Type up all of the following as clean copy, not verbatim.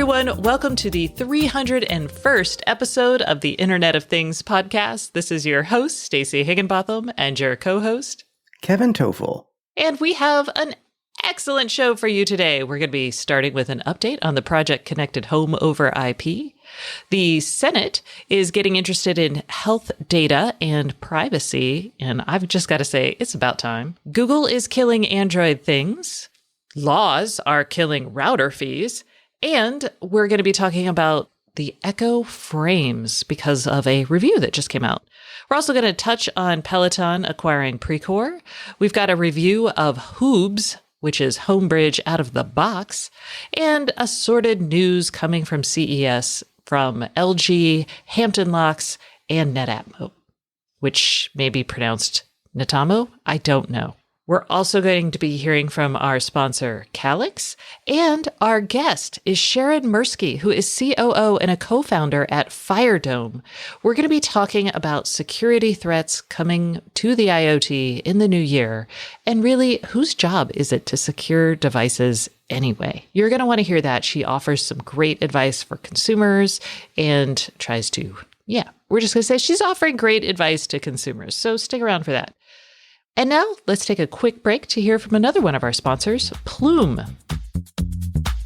everyone. Welcome to the 301st episode of the Internet of Things podcast. This is your host, Stacey Higginbotham, and your co-host, Kevin Toffel. And we have an excellent show for you today. We're going to be starting with an update on the Project Connected Home over IP. The Senate is getting interested in health data and privacy, and I've just got to say, it's about time. Google is killing Android things. Laws are killing router fees. And we're going to be talking about the Echo frames because of a review that just came out. We're also going to touch on Peloton acquiring Precor. We've got a review of Hoobs, which is Homebridge out of the box, and assorted news coming from CES from LG, Hampton Locks, and Netatmo, which may be pronounced Netamo. I don't know. We're also going to be hearing from our sponsor, Calyx, and our guest is Sharon Mirsky, who is COO and a co-founder at Firedome. We're going to be talking about security threats coming to the IoT in the new year, and really, whose job is it to secure devices anyway? You're going to want to hear that. She offers some great advice for consumers and tries to, we're just going to say she's offering great advice to consumers, so stick around for that. And now, let's take a quick break to hear from another one of our sponsors, Plume.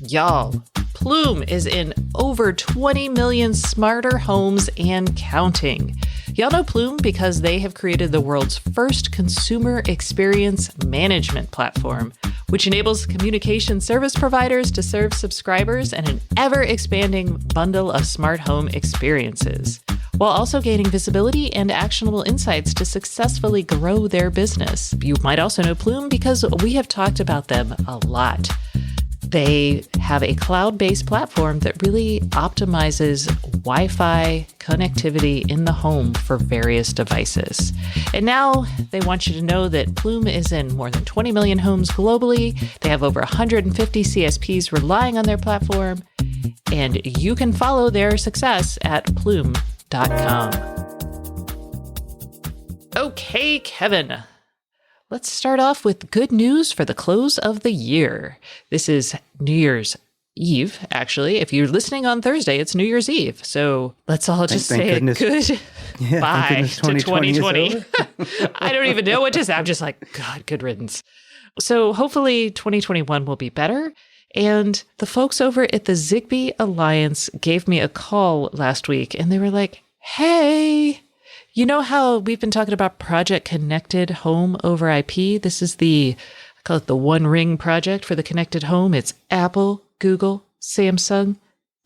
Y'all, Plume is in over 20 million smarter homes and counting. Y'all know Plume because they have created the world's first consumer experience management platform, which enables communication service providers to serve subscribers and an ever-expanding bundle of smart home experiences, while also gaining visibility and actionable insights to successfully grow their business. You might also know Plume because we have talked about them a lot. They have a cloud-based platform that really optimizes Wi-Fi connectivity in the home for various devices. And now they want you to know that Plume is in more than 20 million homes globally. They have over 150 CSPs relying on their platform, and you can follow their success at plume.com. Okay, Kevin. Let's start off with good news for the close of the year. This is New Year's Eve, actually. If you're listening on Thursday, it's New Year's Eve. So let's all just say a good bye to 2020. I don't even know what to say. I'm just like, God, good riddance. So hopefully 2021 will be better. And the folks over at the Zigbee Alliance gave me a call last week, and they were like, hey, you know how we've been talking about Project Connected Home over IP? This is I call it the One Ring project for the connected home. It's Apple, Google, Samsung,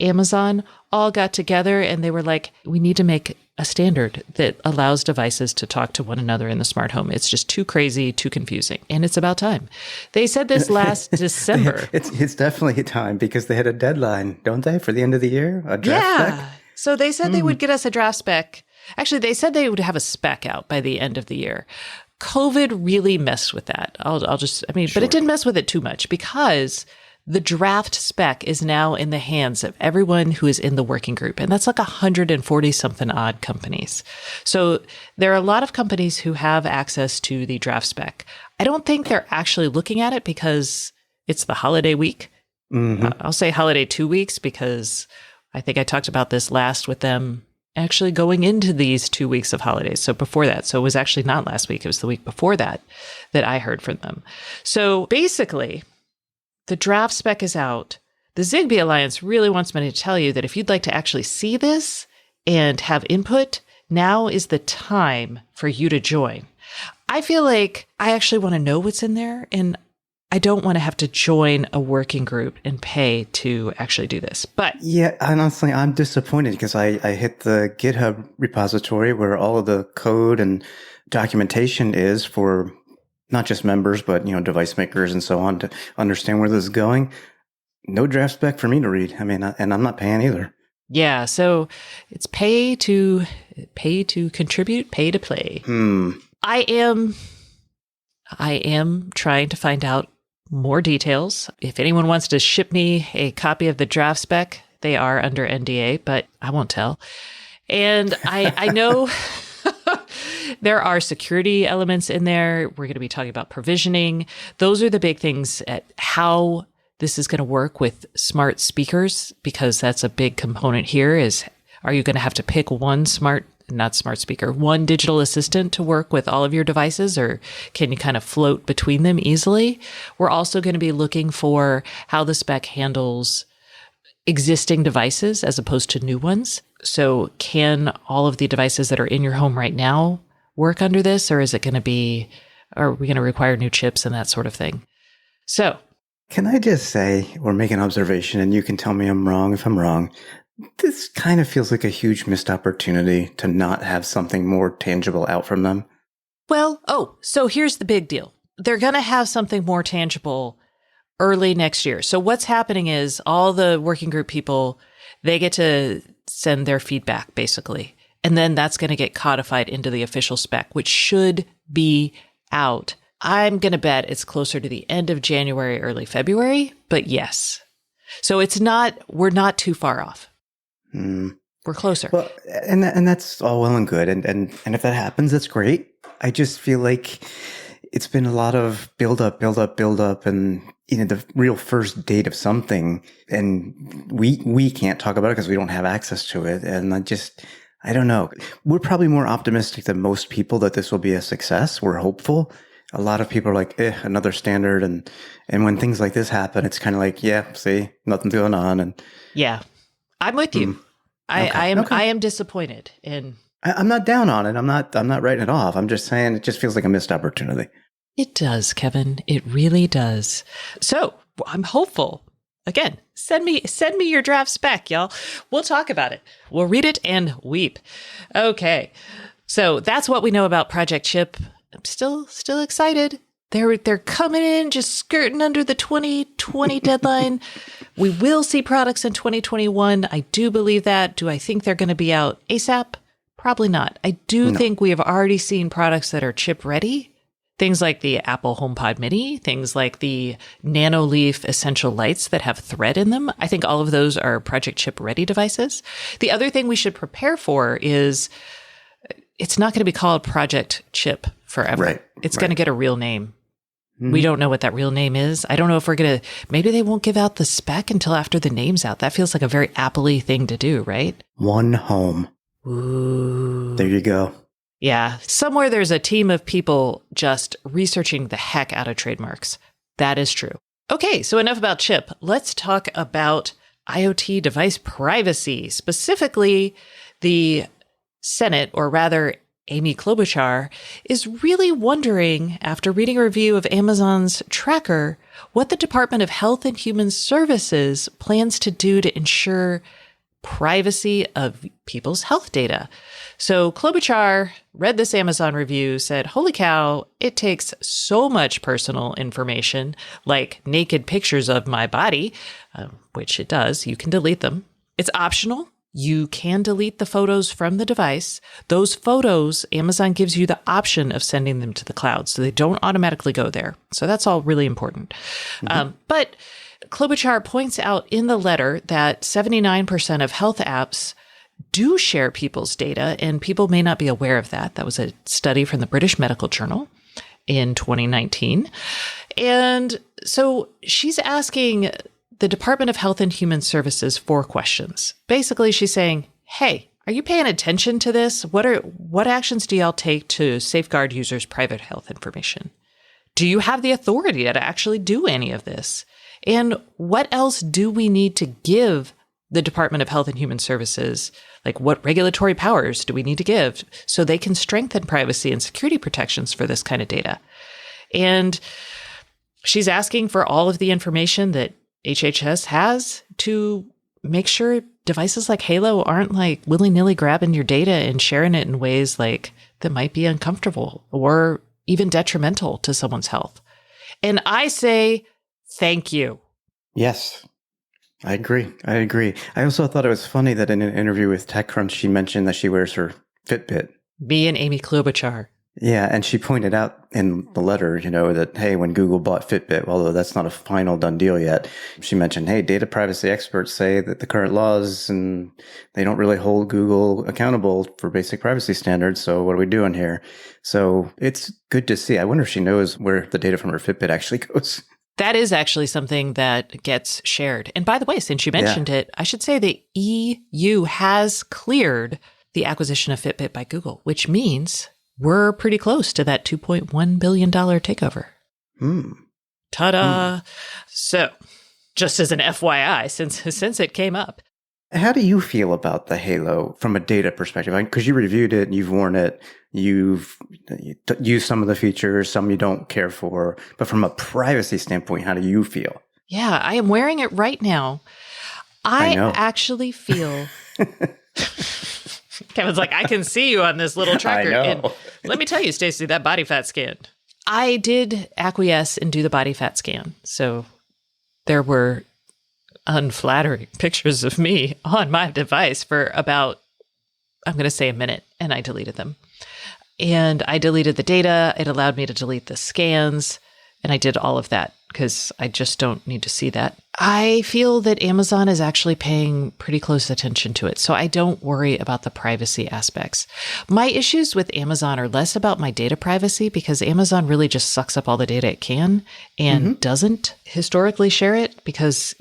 Amazon all got together, and they were like, we need to make a standard that allows devices to talk to one another in the smart home. It's just too crazy, too confusing, and it's about time. They said this last December. It's definitely time because they had a deadline, don't they, for the end of the year? A draft spec? So they said they would get us a draft spec. Actually, they said they would have a spec out by the end of the year. COVID really messed with that. But it didn't mess with it too much because the draft spec is now in the hands of everyone who is in the working group. And that's like 140 something odd companies. So there are a lot of companies who have access to the draft spec. I don't think they're actually looking at it because it's the holiday week. Mm-hmm. I'll say holiday 2 weeks because I think I talked about this last with them actually going into these 2 weeks of holidays. So before that. So it was actually not last week. It was the week before that I heard from them. So basically, the draft spec is out. The Zigbee Alliance really wants me to tell you that if you'd like to actually see this and have input, now is the time for you to join. I feel like I actually want to know what's in there, and I don't want to have to join a working group and pay to actually do this. But yeah, honestly, I'm disappointed because I hit the GitHub repository where all of the code and documentation is for not just members, but device makers and so on to understand where this is going. No draft spec for me to read. I mean, and I'm not paying either. Yeah, so it's pay to contribute, pay to play. I am trying to find out more details. If anyone wants to ship me a copy of the draft spec, they are under NDA, but I won't tell. And I know there are security elements in there. We're going to be talking about provisioning. Those are the big things at how this is going to work with smart speakers, because that's a big component here is, are you going to have to pick one one digital assistant to work with all of your devices, or can you kind of float between them easily? We're also going to be looking for how the spec handles existing devices as opposed to new ones. So can all of the devices that are in your home right now work under this, or is it going to be, are we going to require new chips and that sort of thing? So can I just say, or make an observation, and you can tell me I'm wrong if I'm wrong. This kind of feels like a huge missed opportunity to not have something more tangible out from them. Well, so here's the big deal. They're going to have something more tangible early next year. So what's happening is all the working group people, they get to send their feedback basically. And then that's going to get codified into the official spec, which should be out. I'm going to bet it's closer to the end of January, early February, but yes. So we're not too far off. We're closer. Well, and that's all well and good. And if that happens, that's great. I just feel like it's been a lot of build up, and the real first date of something, and we can't talk about it because we don't have access to it. And I don't know. We're probably more optimistic than most people that this will be a success. We're hopeful. A lot of people are like, another standard. And when things like this happen, it's kind of like, yeah, see, nothing's going on. And yeah, I'm with you. I am disappointed. And I'm not down on it. I'm not writing it off. I'm just saying it just feels like a missed opportunity. It does, Kevin. It really does. So I'm hopeful. Again, send me your draft spec, y'all. We'll talk about it. We'll read it and weep. Okay. So that's what we know about Project Chip. I'm still excited. They're coming in, just skirting under the 2020 deadline. We will see products in 2021. I do believe that. Do I think they're going to be out ASAP? Probably not. I do think we have already seen products that are chip ready. Things like the Apple HomePod Mini, things like the NanoLeaf Essential Lights that have Thread in them. I think all of those are Project Chip ready devices. The other thing we should prepare for is it's not going to be called Project Chip forever. Right. It's going to get a real name. We don't know what that real name is. I don't know if we're going to, maybe they won't give out the spec until after the name's out. That feels like a very Apple-y thing to do, right? One Home. Ooh. There you go. Yeah. Somewhere there's a team of people just researching the heck out of trademarks. That is true. Okay. So enough about Chip. Let's talk about IoT device privacy, specifically the Senate, or rather Amy Klobuchar, is really wondering, after reading a review of Amazon's tracker, what the Department of Health and Human Services plans to do to ensure privacy of people's health data. So Klobuchar read this Amazon review, said, holy cow, it takes so much personal information, like naked pictures of my body, which it does. You can delete them. It's optional. You can delete the photos from the device. Those photos, Amazon gives you the option of sending them to the cloud, so they don't automatically go there. So that's all really important. But Klobuchar points out in the letter that 79% of health apps do share people's data, and people may not be aware of that. That was a study from the British Medical Journal in 2019. And so she's asking the Department of Health and Human Services 4 questions. Basically, she's saying, hey, are you paying attention to this? What actions do y'all take to safeguard users' private health information? Do you have the authority to actually do any of this? And what else do we need to give the Department of Health and Human Services? Like, what regulatory powers do we need to give so they can strengthen privacy and security protections for this kind of data? And she's asking for all of the information that HHS has to make sure devices like Halo aren't like willy-nilly grabbing your data and sharing it in ways like that might be uncomfortable or even detrimental to someone's health. And I say, thank you. Yes, I agree. I also thought it was funny that in an interview with TechCrunch, she mentioned that she wears her Fitbit. Me and Amy Klobuchar. Yeah, and she pointed out in the letter, that, hey, when Google bought Fitbit, although that's not a final done deal yet, she mentioned, hey, data privacy experts say that the current laws, and they don't really hold Google accountable for basic privacy standards, so what are we doing here? So it's good to see. I wonder if she knows where the data from her Fitbit actually goes. That is actually something that gets shared. And by the way, since you mentioned it, I should say the EU has cleared the acquisition of Fitbit by Google, which means we're pretty close to that $2.1 billion takeover. Ta-da! So, just as an FYI, since it came up. How do you feel about the Halo from a data perspective? Because you reviewed it, you've worn it, you've used some of the features, some you don't care for. But from a privacy standpoint, how do you feel? Yeah, I am wearing it right now. I know. actually feel... Kevin's like, I can see you on this little tracker. I know. And let me tell you, Stacey, that body fat scan. I did acquiesce and do the body fat scan. So there were unflattering pictures of me on my device for about, I'm going to say a minute, and I deleted them. And I deleted the data. It allowed me to delete the scans. And I did all of that because I just don't need to see that. I feel that Amazon is actually paying pretty close attention to it. So I don't worry about the privacy aspects. My issues with Amazon are less about my data privacy because Amazon really just sucks up all the data it can and doesn't historically share it because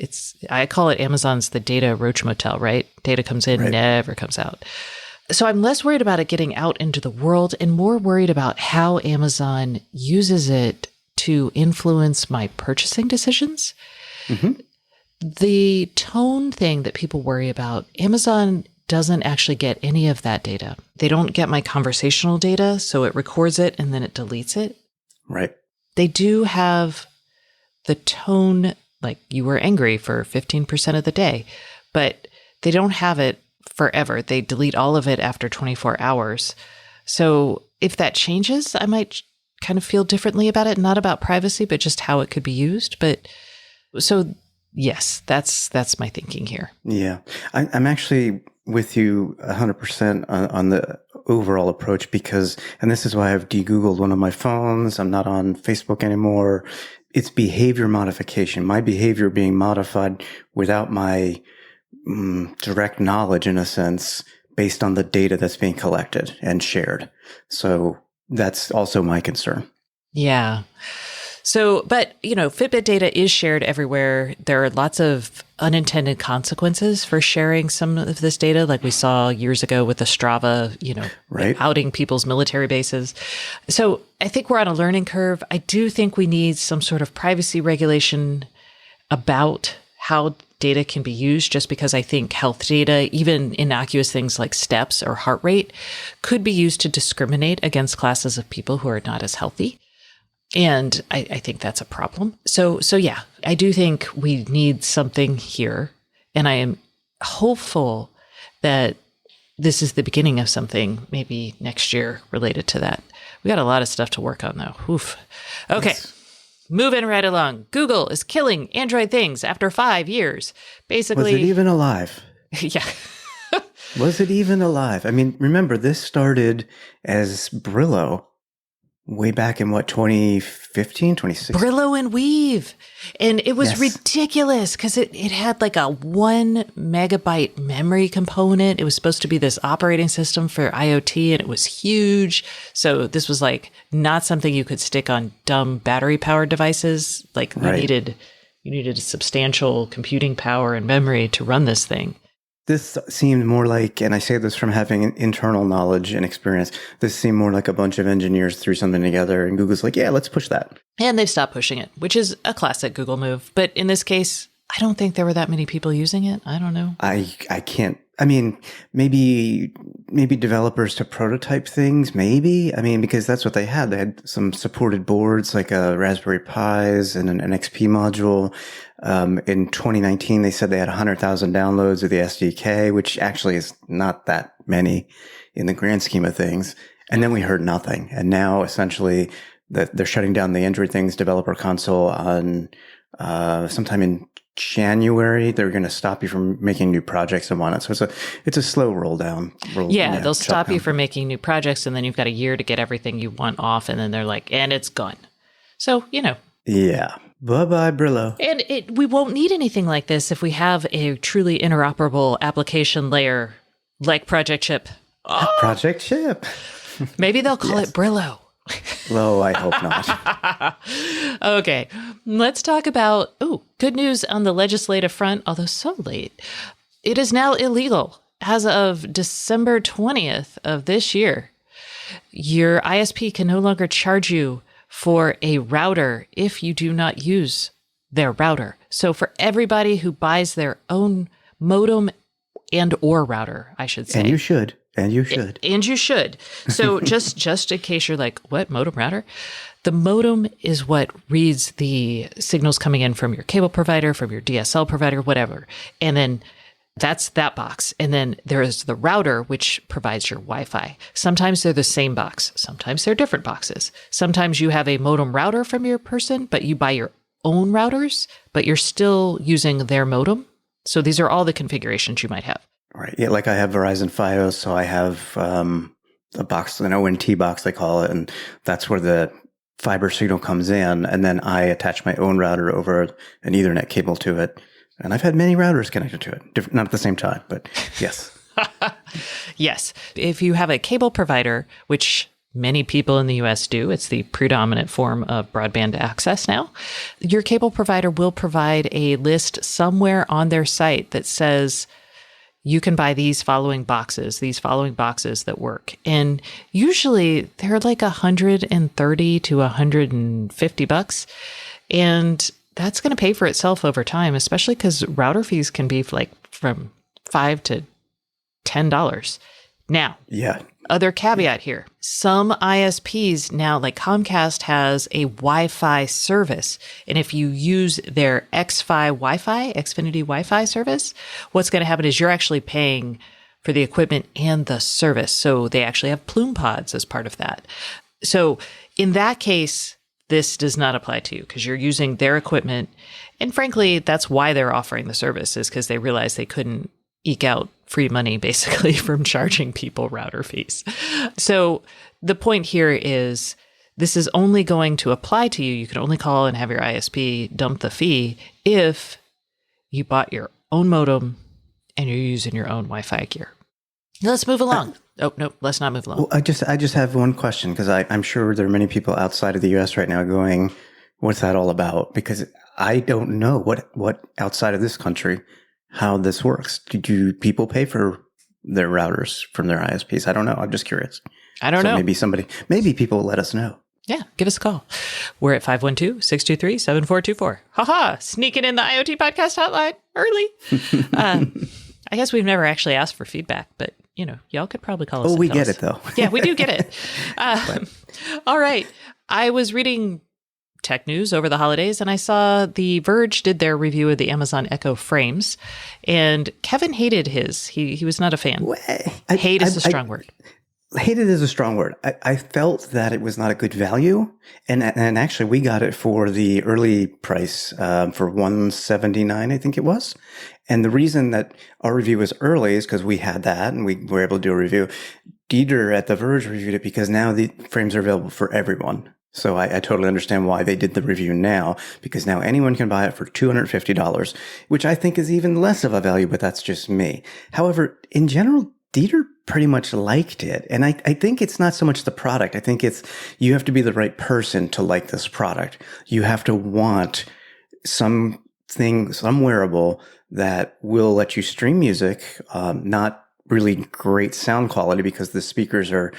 I call it Amazon's the data roach motel, right? Data comes in, never comes out. So I'm less worried about it getting out into the world and more worried about how Amazon uses it to influence my purchasing decisions. The tone thing that people worry about, Amazon doesn't actually get any of that data. They don't get my conversational data, so it records it and then it deletes it. Right. They do have the tone, like you were angry for 15% of the day, but they don't have it forever. They delete all of it after 24 hours. So if that changes, I might kind of feel differently about it, not about privacy, but just how it could be used. But so yes, that's my thinking here. Yeah. I'm actually with you 100% on the overall approach because, and this is why I've de-Googled one of my phones. I'm not on Facebook anymore. It's behavior modification, my behavior being modified without my direct knowledge in a sense, based on the data that's being collected and shared. So that's also my concern. Yeah. So, but, Fitbit data is shared everywhere. There are lots of unintended consequences for sharing some of this data, like we saw years ago with the Strava, outing people's military bases. So I think we're on a learning curve. I do think we need some sort of privacy regulation about how data can be used, just because I think health data, even innocuous things like steps or heart rate, could be used to discriminate against classes of people who are not as healthy. And I think that's a problem. So yeah, I do think we need something here. And I am hopeful that this is the beginning of something maybe next year related to that. We got a lot of stuff to work on though. Oof. Okay. Yes. Moving right along. Google is killing Android things after 5 years. Basically. Was it even alive? Yeah. Was it even alive? I mean, remember, this started as Brillo way back in 2015, 2016? Brillo and Weave. And it was ridiculous because it had like a 1 megabyte memory component. It was supposed to be this operating system for IoT and it was huge. So this was like not something you could stick on dumb battery powered devices. Like you needed a substantial computing power and memory to run this thing. This seemed more like, and I say this from having internal knowledge and experience, this seemed more like a bunch of engineers threw something together and Google's like, yeah, let's push that. And they've stopped pushing it, which is a classic Google move. But in this case, I don't think there were that many people using it. I don't know. I can't. I mean, maybe developers to prototype things, maybe. I mean, because that's what they had. They had some supported boards like a Raspberry Pis and an XP module. In 2019, they said they had 100,000 downloads of the SDK, which actually is not that many in the grand scheme of things. And then we heard nothing. And now essentially that they're shutting down the Android Things developer console on sometime in January. They're going to stop you from making new projects and whatnot. So it's a slow roll down. They'll stop you from making new projects, and then you've got a year to get everything you want off, and then they're like, and it's gone. So, Yeah. Bye-bye, Brillo. And we won't need anything like this if we have a truly interoperable application layer like Project Chip. Oh! Project Chip. Maybe they'll call it Brillo. No, I hope not. Okay. let's talk about, good news on the legislative front, although so late. It is now illegal as of December 20th of this year. Your ISP can no longer charge you for a router if you do not use their router. So for everybody who buys their own modem and or router, I should say. And you should. And you should. And you should. So just in case you're like, what, modem router? The modem is what reads the signals coming in from your cable provider, from your DSL provider, whatever. And then that's that box. And then there is the router, which provides your Wi-Fi. Sometimes they're the same box. Sometimes they're different boxes. Sometimes you have a modem router from your person, but you buy your own routers, but you're still using their modem. So these are all the configurations you might have. Right. Yeah, like I have Verizon Fios, so I have a box, an ONT box, they call it, and that's where the fiber signal comes in, and then I attach my own router over an Ethernet cable to it. And I've had many routers connected to it, not at the same time, but yes. Yes. If you have a cable provider, which many people in the US do, it's the predominant form of broadband access now, your cable provider will provide a list somewhere on their site that says, you can buy these following boxes that work. And usually they're like $130 to $150. And that's going to pay for itself over time, especially because router fees can be like from $5 to $10. Now, other caveat here. Some ISPs now, like Comcast, has a Wi-Fi service. And if you use their Xfinity Wi-Fi service, what's going to happen is you're actually paying for the equipment and the service. So they actually have Plume Pods as part of that. So in that case, this does not apply to you because you're using their equipment. And frankly, that's why they're offering the service, is because they realized they couldn't eke out free money basically from charging people router fees. So the point here is this is only going to apply to you. You can only call and have your ISP dump the fee if you bought your own modem and you're using your own Wi-Fi gear. Let's move along. No, let's not move along. Well, I just have one question, because I'm sure there are many people outside of the U.S. right now going, what's that all about? Because I don't know what outside of this country, how this works. Do people pay for their routers from their ISPs? I don't know. I'm just curious. I don't know. Maybe people will let us know. Yeah, give us a call. We're at 512-623-7424. Haha, sneaking in the IoT podcast hotline early. I guess we've never actually asked for feedback, but y'all could probably call us. Oh, we get it though. Yeah, we do get it. All right. I was reading tech news over the holidays, and I saw The Verge did their review of the Amazon Echo frames, and Kevin hated his. He was not a fan. Hate is a strong word. Hated is a strong word. I felt that it was not a good value, and actually we got it for the early price for $179, I think it was. And the reason that our review was early is because we had that and we were able to do a review. Dieter at The Verge reviewed it because now the frames are available for everyone. So I totally understand why they did the review now, because now anyone can buy it for $250, which I think is even less of a value, but that's just me. However, in general, Dieter pretty much liked it. And I think it's not so much the product. I think it's, you have to be the right person to like this product. You have to want some wearable that will let you stream music, not really great sound quality because the speakers are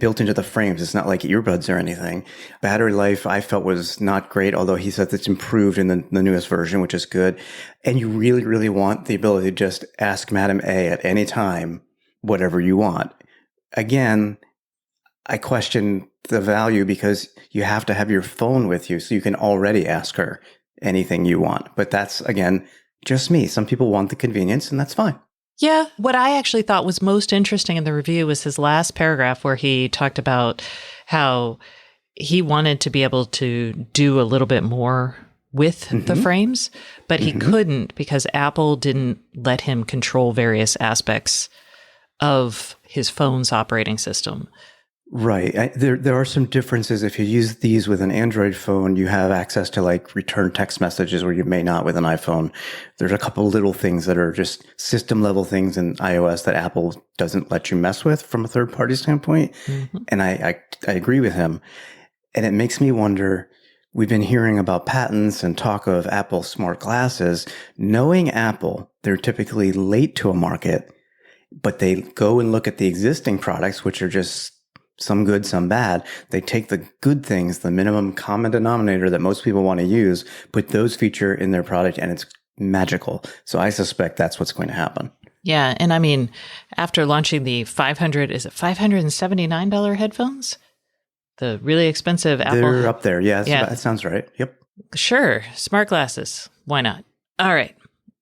built into the frames. It's not like earbuds or anything. Battery life I felt was not great, although he said it's improved in the newest version, which is good. And you really, really want the ability to just ask Madam A at any time whatever you want. Again, I question the value because you have to have your phone with you so you can already ask her anything you want. But that's, again, just me. Some people want the convenience, and that's fine. Yeah. What I actually thought was most interesting in the review was his last paragraph where he talked about how he wanted to be able to do a little bit more with the frames, but he couldn't because Apple didn't let him control various aspects of his phone's operating system. Right. There are some differences. If you use these with an Android phone, you have access to like return text messages where you may not with an iPhone. There's a couple little things that are just system level things in iOS that Apple doesn't let you mess with from a third party standpoint. And I agree with him. And it makes me wonder, we've been hearing about patents and talk of Apple smart glasses. Knowing Apple, they're typically late to a market, but they go and look at the existing products, which are just some good, some bad. They take the good things, the minimum common denominator that most people want to use, put those feature in their product, and it's magical. So I suspect that's what's going to happen. Yeah. And I mean, after launching the $579 headphones? The really expensive Apple. They're up there. Yeah, Yeah. That sounds right. Yep. Sure. Smart glasses. Why not? All right.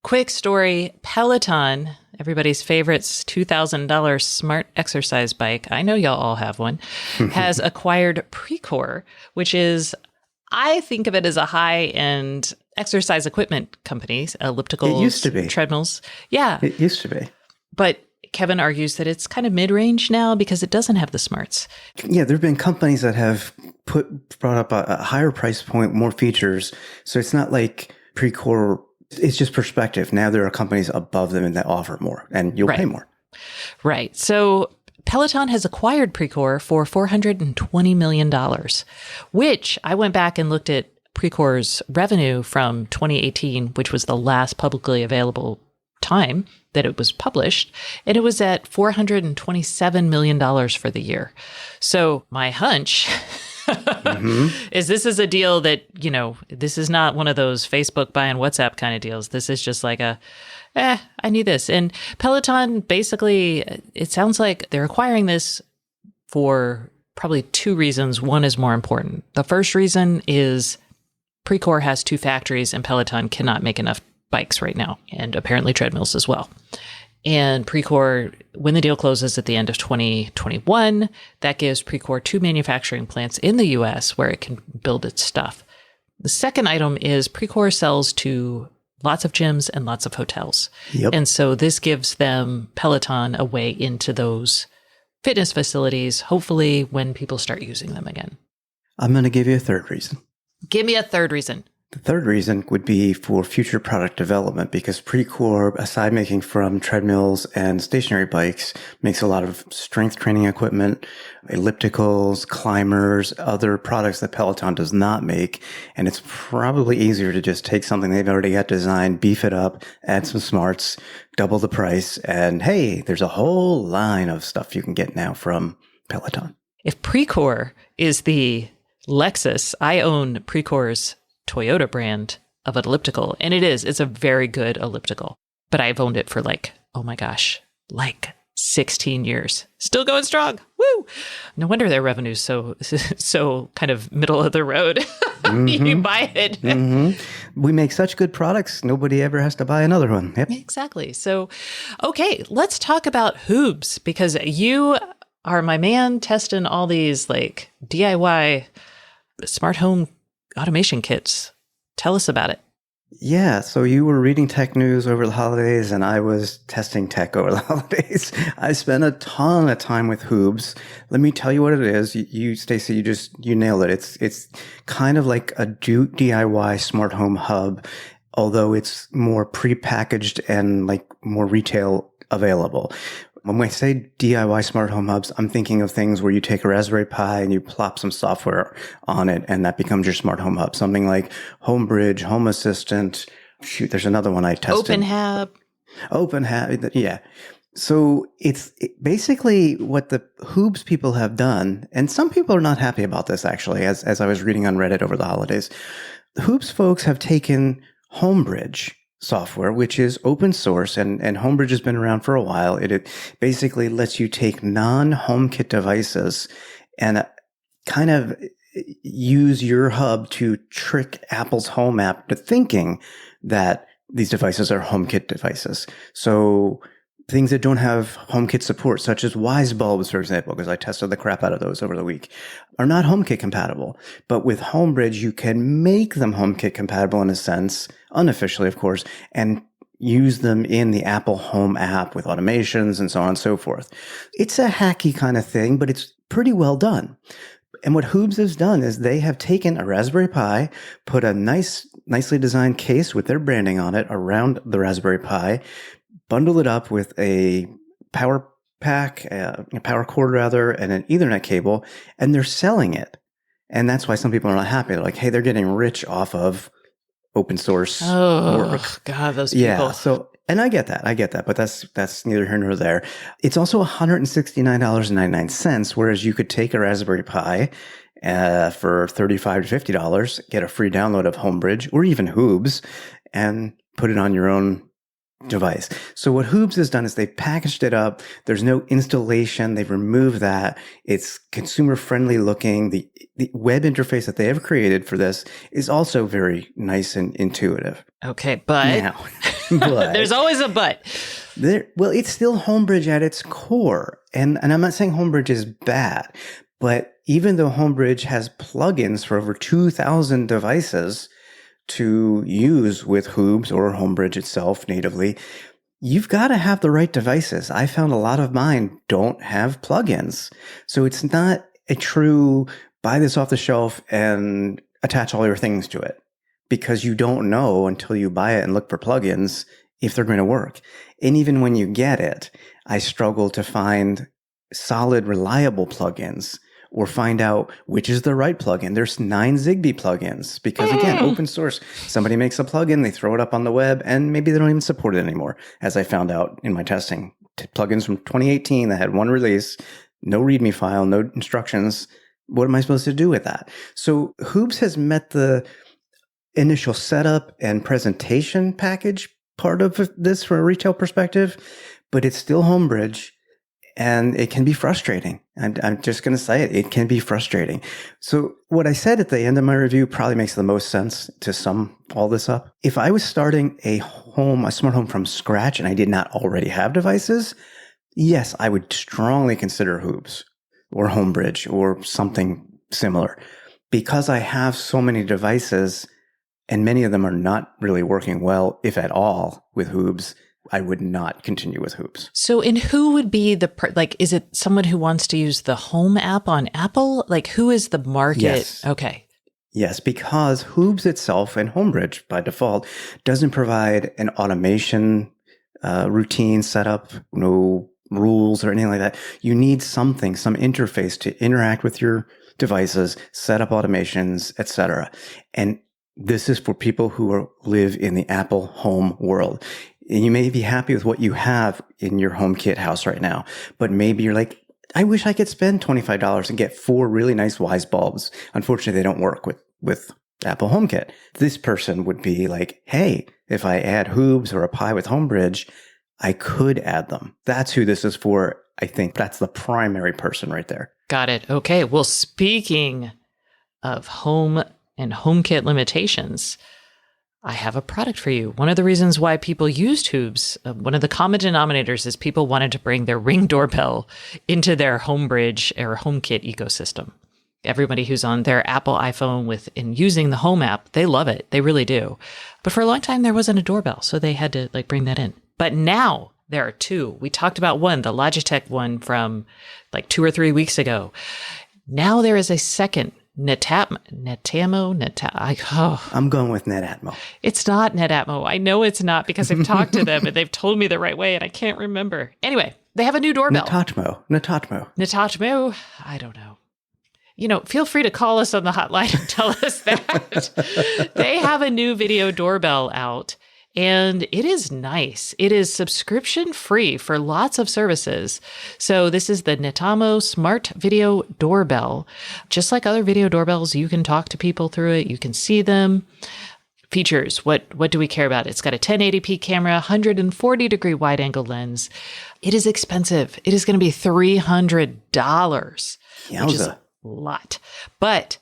Quick story. Peloton, everybody's favorite $2,000 smart exercise bike. I know y'all all have one, has acquired Precor, which is, I think of it as a high-end exercise equipment company, ellipticals, It used to be. treadmills. Yeah. It used to be. But Kevin argues that it's kind of mid-range now because it doesn't have the smarts. Yeah, there have been companies that have brought up a higher price point, more features. So it's not like Precor, it's just perspective. Now there are companies above them that offer more, and you'll pay more. Right. So Peloton has acquired Precor for $420 million, which I went back and looked at Precor's revenue from 2018, which was the last publicly available time that it was published, and it was at $427 million for the year. So my hunch is this is a deal that, this is not one of those Facebook buying WhatsApp kind of deals. This is just like I need this. And Peloton, basically, it sounds like they're acquiring this for probably two reasons. One is more important. The first reason is Precor has two factories and Peloton cannot make enough bikes right now, and apparently treadmills as well. And Precor, when the deal closes at the end of 2021, that gives Precor two manufacturing plants in the US where it can build its stuff. The second item is Precor sells to lots of gyms and lots of hotels. Yep. And so this gives them, Peloton, a way into those fitness facilities, hopefully when people start using them again. I'm going to give you a third reason. Give me a third reason. The third reason would be for future product development, because Precor, aside making from treadmills and stationary bikes, makes a lot of strength training equipment, ellipticals, climbers, other products that Peloton does not make. And it's probably easier to just take something they've already got designed, beef it up, add some smarts, double the price. And hey, there's a whole line of stuff you can get now from Peloton. If Precor is the Lexus, I own Precor's Toyota brand of an elliptical. And it's a very good elliptical. But I've owned it for 16 years. Still going strong. Woo! No wonder their revenue's so kind of middle of the road. Mm-hmm. You buy it. Mm-hmm. We make such good products, nobody ever has to buy another one. Yep. Exactly. So, okay, let's talk about Hoobs, because you are my man testing all these DIY smart home automation kits. Tell us about it. Yeah, so you were reading tech news over the holidays, and I was testing tech over the holidays. I spent a ton of time with Hoobs. Let me tell you what it is. You Stacey, you nailed it. It's kind of like a DIY smart home hub, although it's more prepackaged and more retail available. When we say DIY smart home hubs, I'm thinking of things where you take a Raspberry Pi and you plop some software on it, and that becomes your smart home hub. Something like HomeBridge, Home Assistant. Shoot, there's another one I tested. OpenHab, yeah. So it's basically what the Hoobs people have done, and some people are not happy about this, actually, as I was reading on Reddit over the holidays. The Hoobs folks have taken HomeBridge software, which is open source, and HomeBridge has been around for a while. It basically lets you take non-HomeKit devices and kind of use your hub to trick Apple's Home app to thinking that these devices are HomeKit devices. So things that don't have HomeKit support, such as Wise bulbs, for example, because I tested the crap out of those over the week, are not HomeKit compatible. But with HomeBridge, you can make them HomeKit compatible in a sense, unofficially, of course, and use them in the Apple Home app with automations and so on and so forth. It's a hacky kind of thing, but it's pretty well done. And what Hoobs has done is they have taken a Raspberry Pi, put a nicely designed case with their branding on it around the Raspberry Pi, bundle it up with a power pack, a power cord rather, and an Ethernet cable, and they're selling it And that's why some people are not happy. They're like, hey, they're getting rich off of open source work. God, those Yeah. people. So, and I get that, but that's neither here nor there. It's also $169.99, whereas you could take a Raspberry Pi for $35 to $50, get a free download of Homebridge or even Hoobs, and put it on your own device. So what Hoobs has done is they've packaged it up. There's no installation. They've removed that. It's consumer friendly looking. The web interface that they have created for this is also very nice and intuitive. Okay, but, Now, but there's always a but. Well, it's still Homebridge at its core. And I'm not saying Homebridge is bad, but even though Homebridge has plugins for over 2,000 devices to use with Hoobs or Homebridge itself natively, you've got to have the right devices. I found a lot of mine don't have plugins. So it's not a true buy this off the shelf and attach all your things to it, because you don't know until you buy it and look for plugins if they're going to work. And even when you get it, I struggle to find solid, reliable plugins or find out which is the right plugin. There's 9 Zigbee plugins because, again, open source. Somebody makes a plugin, they throw it up on the web, and maybe they don't even support it anymore, as I found out in my testing. Plugins from 2018 that had one release, no README file, no instructions. What am I supposed to do with that? So Hoobs has met the initial setup and presentation package part of this from a retail perspective, but it's still Homebridge. And it can be frustrating. And I'm just going to say it. It can be frustrating. So what I said at the end of my review probably makes the most sense to sum all this up. If I was starting a smart home from scratch and I did not already have devices, yes, I would strongly consider Hoobs or Homebridge or something similar. Because I have so many devices and many of them are not really working well, if at all, with Hoobs, I would not continue with Hoobs. So, and who would be is it someone who wants to use the Home app on Apple? Like, who is the market? Yes. Okay. Yes, because Hoobs itself and Homebridge by default doesn't provide an automation routine setup, no rules or anything like that. You need some interface to interact with your devices, set up automations, etc. And this is for people who live in the Apple home world. And you may be happy with what you have in your HomeKit house right now, but maybe you're like, I wish I could spend $25 and get 4 really nice Wise bulbs. Unfortunately, they don't work with Apple HomeKit. This person would be like, hey, if I add Hoobs or a Pi with Homebridge, I could add them. That's who this is for. I think that's the primary person right there. Got it. Okay. Well, speaking of home and HomeKit limitations, I have a product for you. One of the reasons why people used Hoobs, one of the common denominators is people wanted to bring their Ring doorbell into their Homebridge or HomeKit ecosystem. Everybody who's on their Apple iPhone and using the Home app, they love it. They really do. But for a long time, there wasn't a doorbell, so they had to bring that in. But now there are 2. We talked about one, the Logitech one from 2 or 3 weeks ago. Now there is a second. I'm going with Netatmo. It's not Netatmo. I know it's not because I've talked to them and they've told me the right way and I can't remember. Anyway, they have a new doorbell. Netatmo. I don't know. Feel free to call us on the hotline and tell us that. They have a new video doorbell out. And it is nice. It is subscription free for lots of services. So this is the Netatmo Smart Video Doorbell. Just like other video doorbells, you can talk to people through it. You can see them. Features. What do we care about? It's got a 1080p camera, 140-degree wide-angle lens. It is expensive. It is going to be $300, which is a lot. But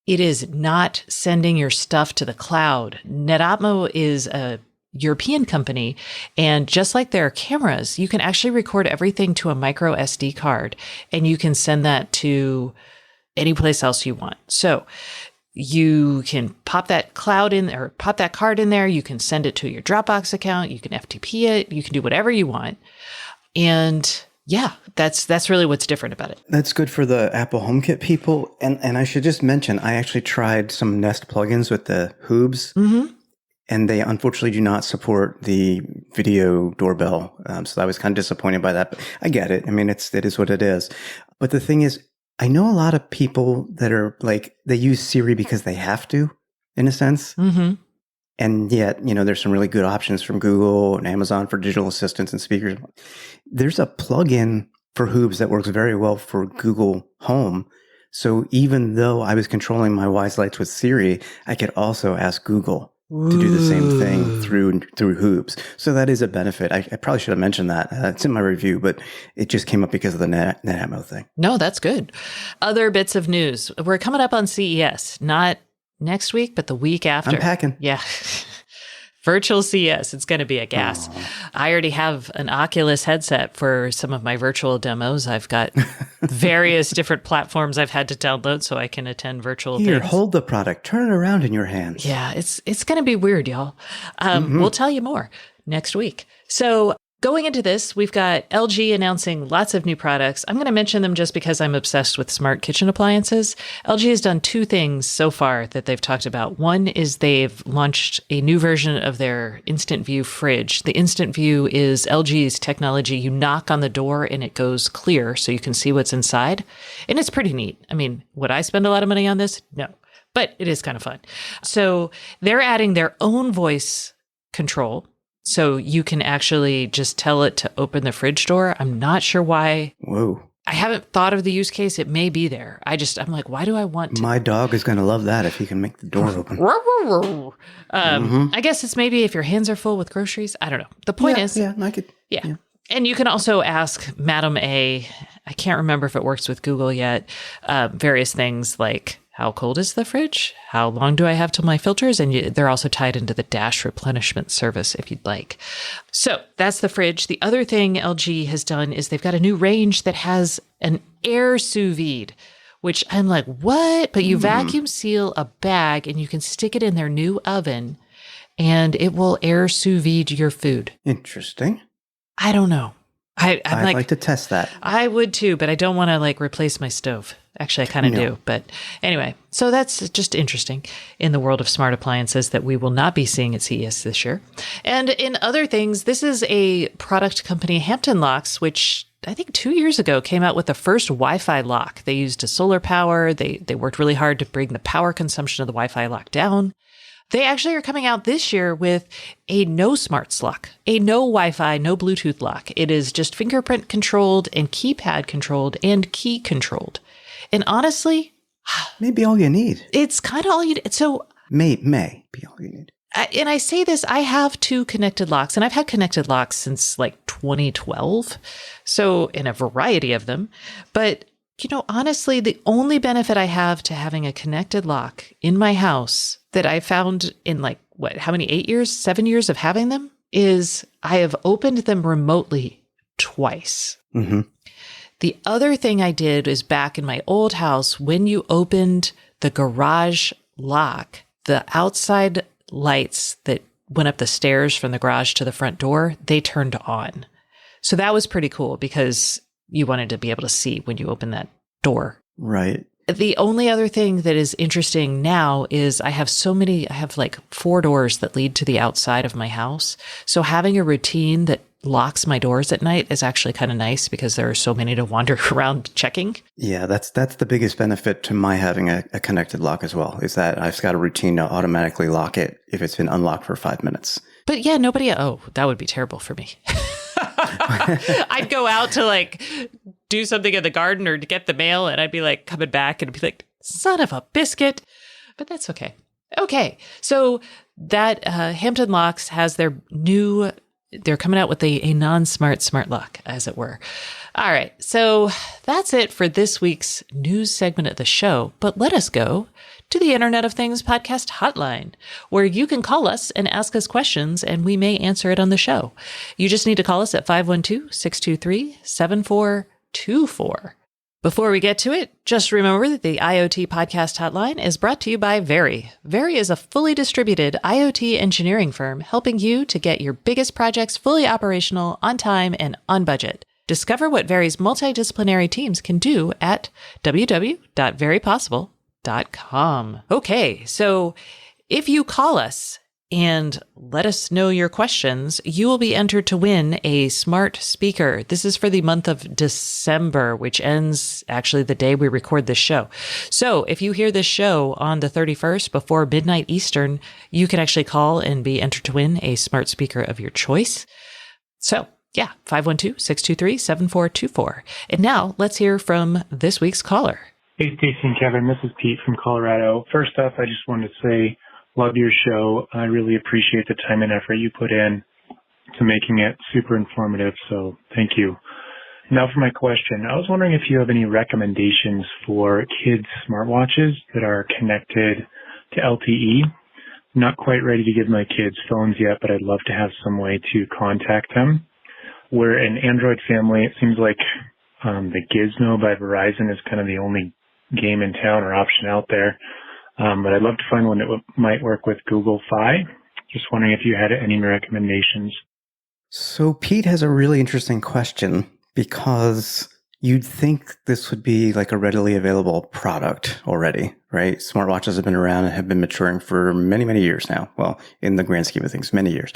it is not sending your stuff to the cloud. Netatmo is a European company, and just like their cameras, you can actually record everything to a micro SD card, and you can send that to any place else you want. So you can pop that card in there. You can send it to your Dropbox account. You can FTP it. You can do whatever you want. And yeah, that's really what's different about it. That's good for the Apple HomeKit people. And I should just mention, I actually tried some Nest plugins with the Hoobs, and they unfortunately do not support the video doorbell. So I was kind of disappointed by that. But I get it. I mean, it is what it is. But the thing is, I know a lot of people that are like, they use Siri because they have to, in a sense. Mm-hmm. And yet, there's some really good options from Google and Amazon for digital assistants and speakers. There's a plugin for Hoobs that works very well for Google Home. So even though I was controlling my Wise Lights with Siri, I could also ask Google to do the same thing through Hoobs. So that is a benefit. I probably should have mentioned that. It's in my review, but it just came up because of the NetAtmo thing. No, that's good. Other bits of news. We're coming up on CES, not next week, but the week after. I'm packing. Yeah. Virtual CES. It's going to be a gas. I already have an Oculus headset for some of my virtual demos. I've got various different platforms I've had to download so I can attend virtual Here, events. hold the product. Turn it around in your hands. Yeah, it's going to be weird, y'all. We'll tell you more next week. So going into this, we've got LG announcing lots of new products. I'm going to mention them just because I'm obsessed with smart kitchen appliances. LG has done two things so far that they've talked about. One is they've launched a new version of their Instant View fridge. The Instant View is LG's technology. You knock on the door and it goes clear so you can see what's inside. And it's pretty neat. I mean, would I spend a lot of money on this? No, but it is kind of fun. So they're adding their own voice control. So you can actually just tell it to open the fridge door. I'm not sure why. Whoa. I haven't thought of the use case. It may be there. I'm like, why do I want to? My dog is going to love that if he can make the door open. I guess it's maybe if your hands are full with groceries. I don't know. The point is. Yeah, I could. Yeah. And you can also ask Madam A, I can't remember if it works with Google yet, various things like, how cold is the fridge? How long do I have till my filters? And they're also tied into the Dash replenishment service if you'd like. So that's the fridge. The other thing LG has done is they've got a new range that has an air sous vide, which I'm like, what? But you vacuum seal a bag and you can stick it in their new oven and it will air sous vide your food. Interesting. I don't know. I'd like to test that. I would too, but I don't want to replace my stove. Actually, I kind of do. But anyway, so that's just interesting in the world of smart appliances that we will not be seeing at CES this year. And in other things, this is a product company, Hampton Locks, which I think 2 years ago came out with the first Wi-Fi lock. They used a solar power. They worked really hard to bring the power consumption of the Wi-Fi lock down. They actually are coming out this year with a no smarts lock, a no Wi-Fi, no Bluetooth lock. It is just fingerprint controlled and keypad controlled and key controlled. And honestly, maybe all you need. It's kind of all you need. So may be all you need. And I say this, I have two connected locks, and I've had connected locks since 2012. So in a variety of them. But, honestly, the only benefit I have to having a connected lock in my house that I found in how many, 8 years, 7 years of having them is I have opened them remotely twice. Mm-hmm. The other thing I did is back in my old house, when you opened the garage lock, the outside lights that went up the stairs from the garage to the front door, they turned on. So that was pretty cool because you wanted to be able to see when you open that door. Right. The only other thing that is interesting now is I have 4 doors that lead to the outside of my house. So having a routine that locks my doors at night is actually kind of nice because there are so many to wander around checking. Yeah, that's the biggest benefit to my having a connected lock as well, is that I've got a routine to automatically lock it if it's been unlocked for 5 minutes. But yeah, that would be terrible for me. I'd go out to do something in the garden or to get the mail and I'd be coming back and be like, son of a biscuit. But that's okay. Okay. So that Hampton Locks has they're coming out with a non-smart smart lock, as it were. All right. So that's it for this week's news segment of the show. But let us go to the Internet of Things podcast hotline, where you can call us and ask us questions, and we may answer it on the show. You just need to call us at 512-623-7424. Before we get to it, just remember that the IoT podcast hotline is brought to you by Very. Very is a fully distributed IoT engineering firm helping you to get your biggest projects fully operational, on time, and on budget. Discover what Very's multidisciplinary teams can do at www.verypossible.com. Okay, so if you call us and let us know your questions. You will be entered to win a smart speaker. This is for the month of December, which ends actually the day we record this show. So if you hear this show on the 31st before midnight Eastern, you can actually call and be entered to win a smart speaker of your choice. So yeah, 512-623-7424. And now let's hear from this week's caller. Hey, Stacey and Kevin. This is Pete from Colorado. First up, I just wanted to say, love your show. I really appreciate the time and effort you put in to making it super informative, so thank you. Now for my question. I was wondering if you have any recommendations for kids' smartwatches that are connected to LTE. I'm not quite ready to give my kids phones yet, but I'd love to have some way to contact them. We're an Android family. It seems like the Gizmo by Verizon is kind of the only game in town or option out there. But I'd love to find one that might work with Google Fi. Just wondering if you had any recommendations. So Pete has a really interesting question because you'd think this would be like a readily available product already, right? Smartwatches have been around and have been maturing for many, many years now. Well, in the grand scheme of things, many years.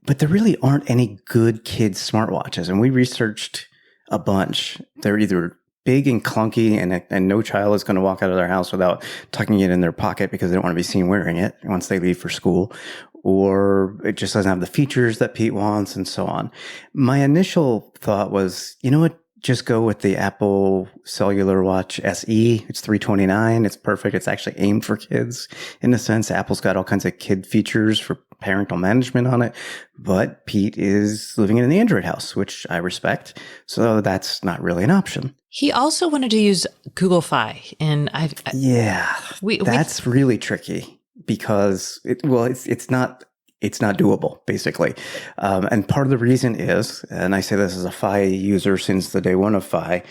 But there really aren't any good kids smartwatches. And we researched a bunch. They're either big and clunky and no child is going to walk out of their house without tucking it in their pocket because they don't want to be seen wearing it once they leave for school, or it just doesn't have the features that Pete wants and so on. My initial thought was, you know what? Just go with the Apple Cellular Watch SE. It's $329. It's perfect. It's actually aimed for kids in a sense. Apple's got all kinds of kid features for parental management on it, but Pete is living in an Android house, which I respect. So that's not really an option. He also wanted to use Google Fi, and that's really tricky because it's not doable, basically. And part of the reason is, and I say this as a Fi user since the day one of Fi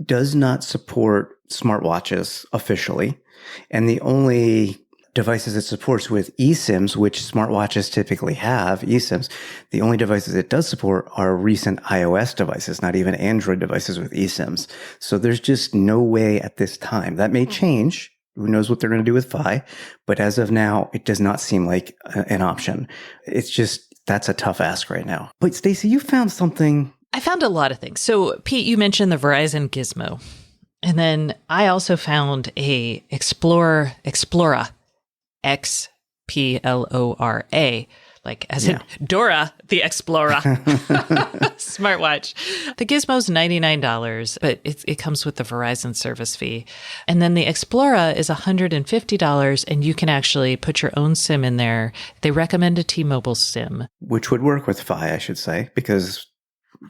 does not support smartwatches officially. And the only devices it supports with eSIMs, which smartwatches typically have, eSIMs, the only devices it does support are recent iOS devices, not even Android devices with eSIMs. So there's just no way at this time. That may change. Who knows what they're going to do with Fi? But as of now, it does not seem like an option. It's just, that's a tough ask right now. But Stacey, you found something. I found a lot of things. So Pete, you mentioned the Verizon Gizmo. And then I also found a Explora, Xplora, like as in Dora the Explorer smartwatch. The Gizmo's $99, but it comes with the Verizon service fee. And then the Explorer is $150, and you can actually put your own SIM in there. They recommend a T-Mobile SIM. Which would work with Fi, I should say, because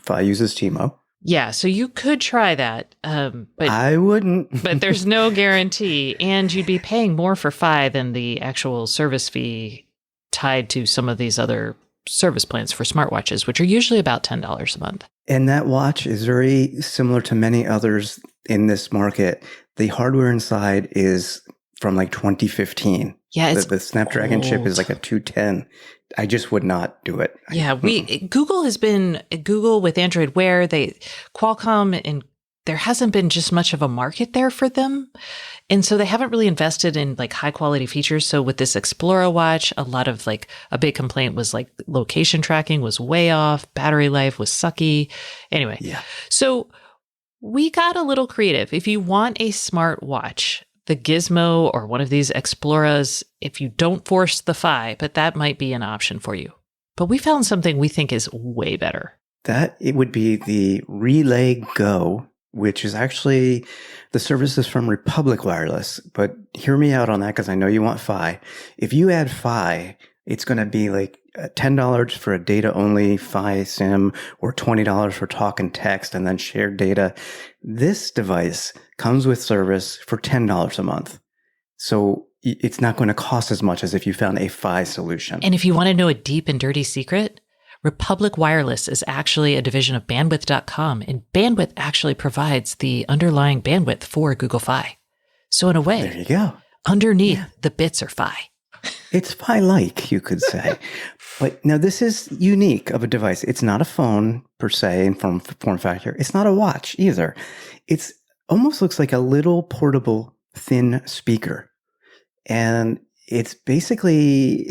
Fi uses T-Mo. Yeah, so you could try that. But I wouldn't. But there's no guarantee. And you'd be paying more for Fi than the actual service fee tied to some of these other service plans for smartwatches, which are usually about $10 a month. And that watch is very similar to many others in this market. The hardware inside is from like 2015. Yeah, it's the Snapdragon old. chip is like a 210. I just would not do it. Yeah, Google with Android Wear, Qualcomm, and there hasn't been just much of a market there for them. And so they haven't really invested in like high quality features. So with this Explorer watch, a lot of like a big complaint was like location tracking was way off. Battery life was sucky. Anyway. Yeah. So we got a little creative. If you want a smart watch, the Gizmo or one of these Explorers, if you don't force the Fi, but that might be an option for you. But we found something we think is way better. It would be the Relay Go, which is actually the service is from Republic Wireless. But hear me out on that because I know you want Fi. If you add Fi, it's going to be like $10 for a data-only Fi SIM or $20 for talk and text and then shared data. This device comes with service for $10 a month. So it's not going to cost as much as if you found a Fi solution. And if you want to know a deep and dirty secret, Republic Wireless is actually a division of Bandwidth.com, and Bandwidth actually provides the underlying bandwidth for Google Fi. So in a way, there you go. Underneath, the bits are Fi. It's Fi-like, you could say. But now this is unique of a device. It's not a phone per se in form factor. It's not a watch either. It's almost looks like a little portable thin speaker. And It's basically,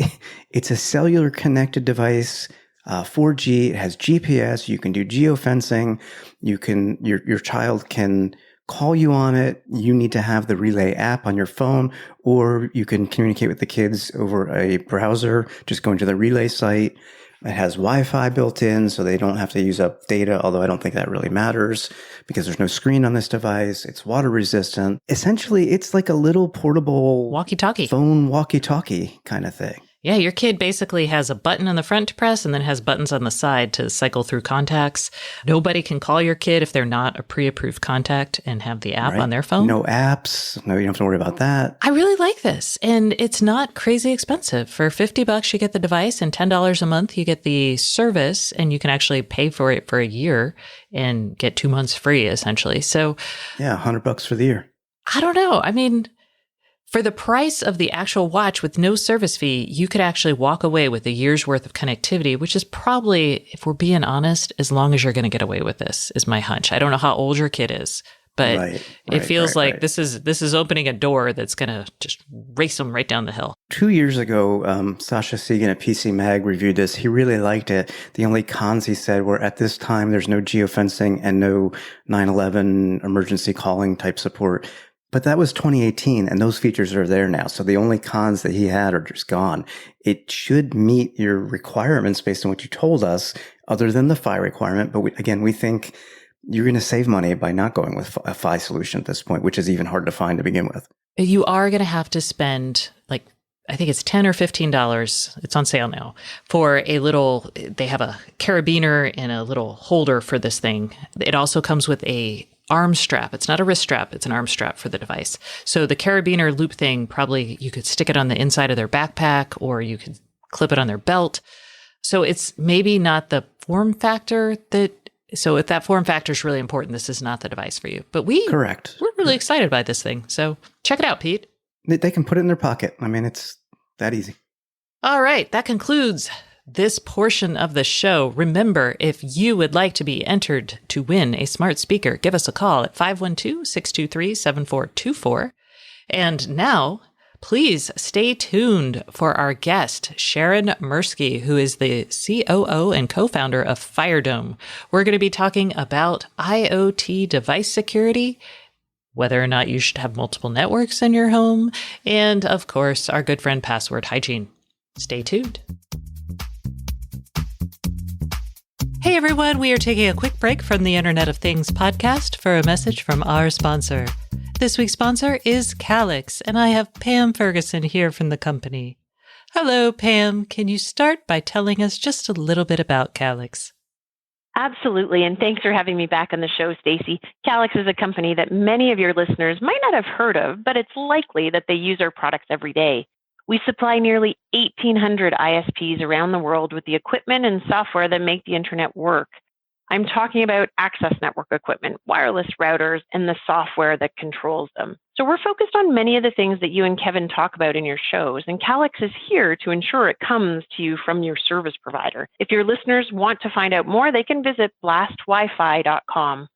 it's a cellular connected device, 4G. It has GPS. You can do geofencing. Your child can call you on it. You need to have the Relay app on your phone, or you can communicate with the kids over a browser. Just going to the Relay site. It has Wi-Fi built in, so they don't have to use up data, although I don't think that really matters because there's no screen on this device. It's water resistant. Essentially, it's like a little portable Walkie-talkie. phone walkie-talkie kind of thing. Yeah, your kid basically has a button on the front to press and then has buttons on the side to cycle through contacts. Nobody can call your kid if they're not a pre-approved contact and have the app on their phone. No apps. No, you don't have to worry about that. I really like this. And it's not crazy expensive. For $50, you get the device, and $10 a month, you get the service, and you can actually pay for it for a year and get 2 months free, essentially. So, yeah, $100 for the year. I don't know. I mean, for the price of the actual watch with no service fee, you could actually walk away with a year's worth of connectivity, which is probably, if we're being honest, as long as you're going to get away with this, is my hunch. I don't know how old your kid is, but it feels like this is opening a door that's going to just race them right down the hill. 2 years ago, Sasha Segan at PC Mag reviewed this. He really liked it. The only cons, he said, were at this time, there's no geofencing and no 911 emergency calling type support. But that was 2018, and those features are there now. So the only cons that he had are just gone. It should meet your requirements based on what you told us, other than the PHY requirement. But we think you're going to save money by not going with a PHY solution at this point, which is even hard to find to begin with. You are going to have to spend, like, I think it's $10 or $15. It's on sale now for a little, they have a carabiner and a little holder for this thing. It also comes with a arm strap. It's not a wrist strap. It's an arm strap for the device. So the carabiner loop thing, probably you could stick it on the inside of their backpack, or you could clip it on their belt. So it's maybe not the form factor so if that form factor is really important, this is not the device for you. But we're really excited by this thing. So check it out, Pete. They can put it in their pocket. I mean, it's that easy. All right. That concludes this portion of the show. Remember, if you would like to be entered to win a smart speaker, give us a call at 512-623-7424. And now, please stay tuned for our guest, Sharon Mirsky, who is the COO and co-founder of Firedome. We're going to be talking about IoT device security, whether or not you should have multiple networks in your home, and of course, our good friend password hygiene. Stay tuned. Hey everyone, we are taking a quick break from the Internet of Things podcast for a message from our sponsor. This week's sponsor is Calyx, and I have Pam Ferguson here from the company. Hello, Pam. Can you start by telling us just a little bit about Calyx? Absolutely, and thanks for having me back on the show, Stacy. Calyx is a company that many of your listeners might not have heard of, but it's likely that they use our products every day. We supply nearly 1,800 ISPs around the world with the equipment and software that make the internet work. I'm talking about access network equipment, wireless routers, and the software that controls them. So we're focused on many of the things that you and Kevin talk about in your shows, and Calyx is here to ensure it comes to you from your service provider. If your listeners want to find out more, they can visit blastwifi.com.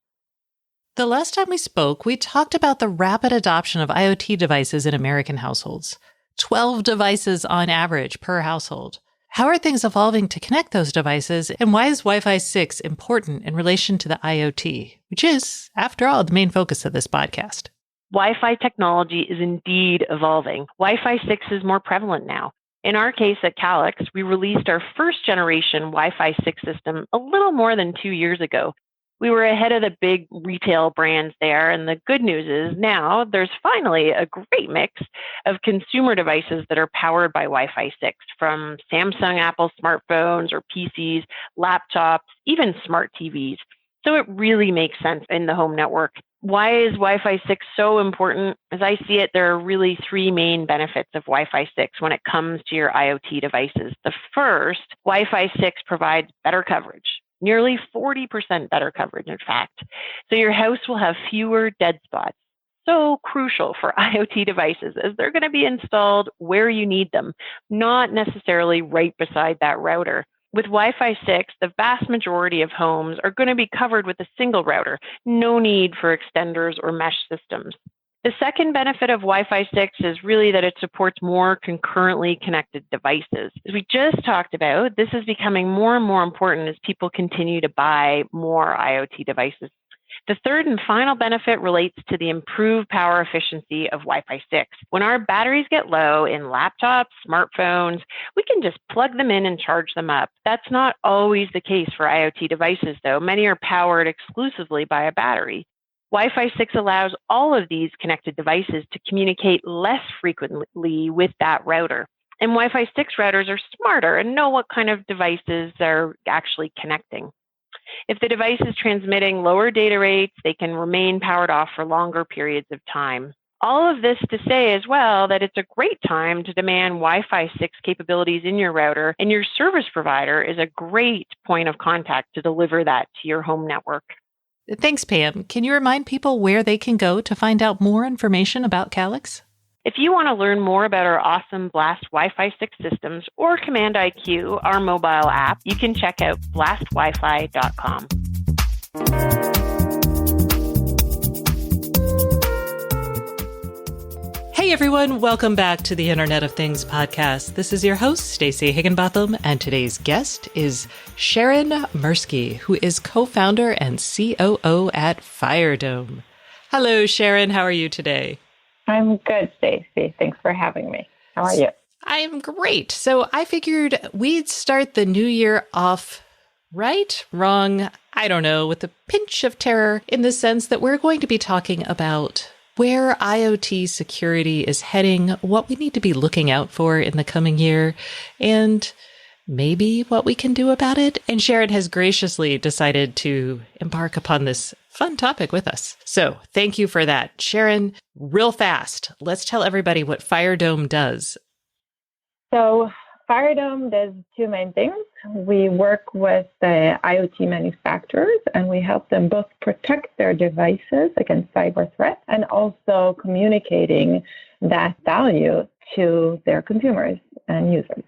The last time we spoke, we talked about the rapid adoption of IoT devices in American households. 12 devices on average per household. How are things evolving to connect those devices, and why is Wi-Fi 6 important in relation to the IoT, which is, after all, the main focus of this podcast? Wi-Fi technology is indeed evolving. Wi-Fi 6 is more prevalent now. In our case at Calyx, we released our first generation Wi-Fi 6 system a little more than 2 years ago. We were ahead of the big retail brands there, and the good news is now there's finally a great mix of consumer devices that are powered by Wi-Fi 6, from Samsung, Apple smartphones or PCs, laptops, even smart TVs. So it really makes sense in the home network. Why is Wi-Fi 6 so important? As I see it, there are really three main benefits of Wi-Fi 6 when it comes to your IoT devices. The first, Wi-Fi 6 provides better coverage. Nearly 40% better coverage, in fact. So your house will have fewer dead spots. So crucial for IoT devices, as they're going to be installed where you need them, not necessarily right beside that router. With Wi-Fi 6, the vast majority of homes are going to be covered with a single router. No need for extenders or mesh systems. The second benefit of Wi-Fi 6 is really that it supports more concurrently connected devices. As we just talked about, this is becoming more and more important as people continue to buy more IoT devices. The third and final benefit relates to the improved power efficiency of Wi-Fi 6. When our batteries get low in laptops, smartphones, we can just plug them in and charge them up. That's not always the case for IoT devices, though. Many are powered exclusively by a battery. Wi-Fi 6 allows all of these connected devices to communicate less frequently with that router. And Wi-Fi 6 routers are smarter and know what kind of devices they're actually connecting. If the device is transmitting lower data rates, they can remain powered off for longer periods of time. All of this to say as well that it's a great time to demand Wi-Fi 6 capabilities in your router, and your service provider is a great point of contact to deliver that to your home network. Thanks, Pam. Can you remind people where they can go to find out more information about Calyx? If you want to learn more about our awesome Blast Wi-Fi 6 systems or Command IQ, our mobile app, you can check out blastwifi.com. Hey everyone, welcome back to the Internet of Things podcast. This is your host, Stacey Higginbotham, and today's guest is Sharon Mirsky, who is co-founder and COO at FireDome. Hello, Sharon. How are you today? I'm good, Stacey. Thanks for having me. How are you? I am great. So I figured we'd start the new year off right, wrong, I don't know, with a pinch of terror in the sense that we're going to be talking about where IoT security is heading, what we need to be looking out for in the coming year, and maybe what we can do about it. And Sharon has graciously decided to embark upon this fun topic with us. So thank you for that. Sharon, real fast, let's tell everybody what FireDome does. So FireDome does two main things. We work with the IoT manufacturers and we help them both protect their devices against cyber threats and also communicating that value to their consumers and users.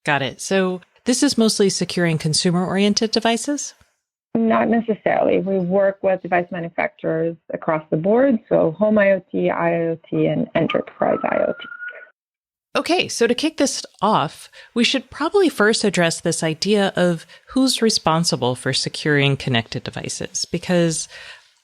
Got it. So this is mostly securing consumer-oriented devices? Not necessarily. We work with device manufacturers across the board, so home IoT, IoT, and enterprise IoT. Okay, so to kick this off, we should probably first address this idea of who's responsible for securing connected devices, because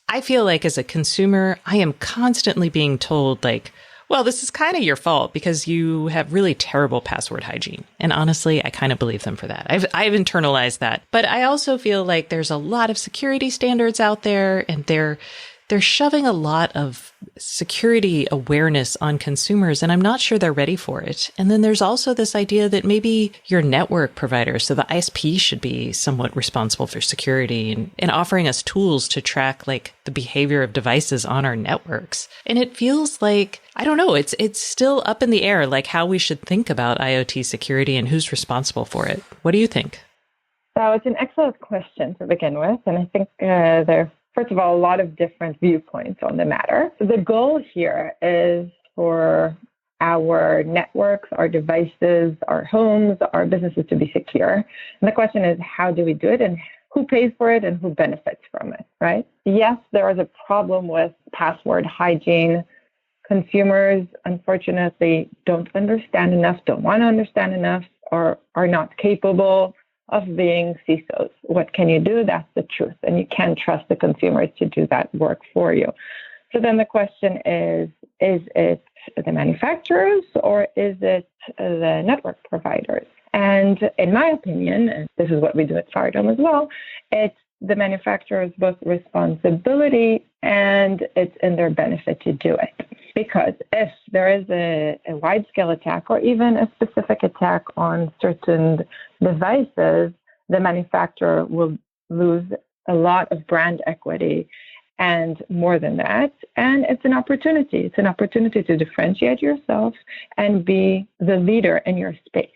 I feel like as a consumer, I am constantly being told like, well, this is kind of your fault because you have really terrible password hygiene. And honestly, I kind of believe them for that. I've internalized that. But I also feel like there's a lot of security standards out there, and they're shoving a lot of security awareness on consumers, and I'm not sure they're ready for it. And then there's also this idea that maybe your network provider, so the ISP, should be somewhat responsible for security and offering us tools to track like the behavior of devices on our networks. And it feels like, I don't know, it's still up in the air, like how we should think about IoT security and who's responsible for it. What do you think? So it's an excellent question to begin with, and I think there first of all, a lot of different viewpoints on the matter. So the goal here is for our networks, our devices, our homes, our businesses to be secure. And the question is, how do we do it and who pays for it and who benefits from it, right? Yes, there is a problem with password hygiene. Consumers, unfortunately, don't understand enough, don't want to understand enough, or are not capable of being CISOs. What can you do? That's the truth. And you can't trust the consumers to do that work for you. So then the question is it the manufacturers or is it the network providers? And in my opinion, and this is what we do at FireDome as well, it's the manufacturer's both responsibility and it's in their benefit to do it. Because if there is a wide-scale attack or even a specific attack on certain devices, the manufacturer will lose a lot of brand equity and more than that. And it's an opportunity. It's an opportunity to differentiate yourself and be the leader in your space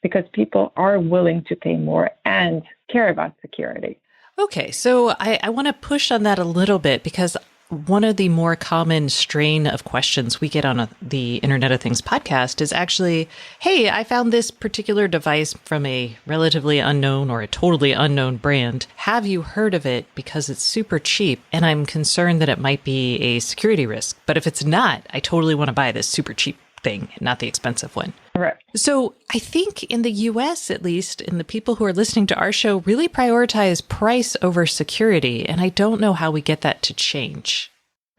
because people are willing to pay more and care about security. Okay, so I want to push on that a little bit because one of the more common strain of questions we get on the Internet of Things podcast is actually, hey, I found this particular device from a relatively unknown or a totally unknown brand. Have you heard of it? Because it's super cheap and I'm concerned that it might be a security risk. But if it's not, I totally want to buy this super cheap thing, not the expensive one. Right. So I think in the US, at least, and the people who are listening to our show really prioritize price over security. And I don't know how we get that to change.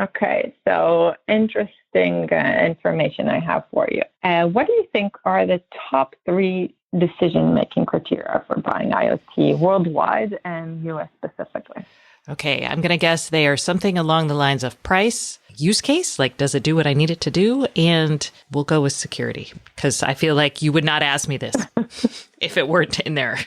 Okay, so interesting information I have for you. What do you think are the top 3 decision-making criteria for buying IoT worldwide and US specifically? Okay, I'm going to guess they are something along the lines of price, use case, like does it do what I need it to do? And we'll go with security, because I feel like you would not ask me this if it weren't in there.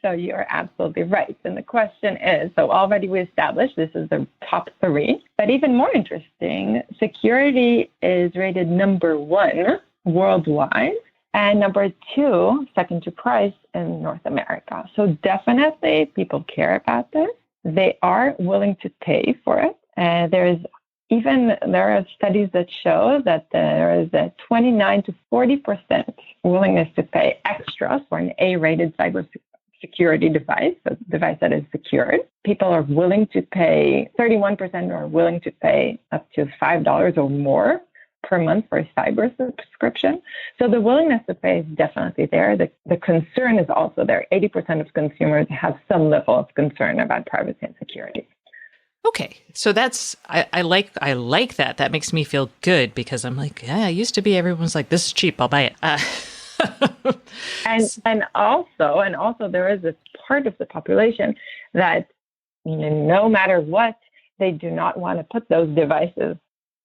So you're absolutely right. And the question is, so already we established this is the top 3, but even more interesting, security is rated number 1 worldwide and number 2, second to price in North America. So definitely people care about this. They are willing to pay for it. There are studies that show that there is a 29 to 40% willingness to pay extra for an A-rated cybersecurity device, a device that is secured. People are willing to pay, 31% are willing to pay up to $5 or more per month for a cyber subscription. So the willingness to pay is definitely there. The concern is also there. 80% of consumers have some level of concern about privacy and security. Okay, so that's I like that. That makes me feel good because I'm like, yeah, it used to be everyone's like, this is cheap, I'll buy it. And also there is this part of the population that no matter what, they do not want to put those devices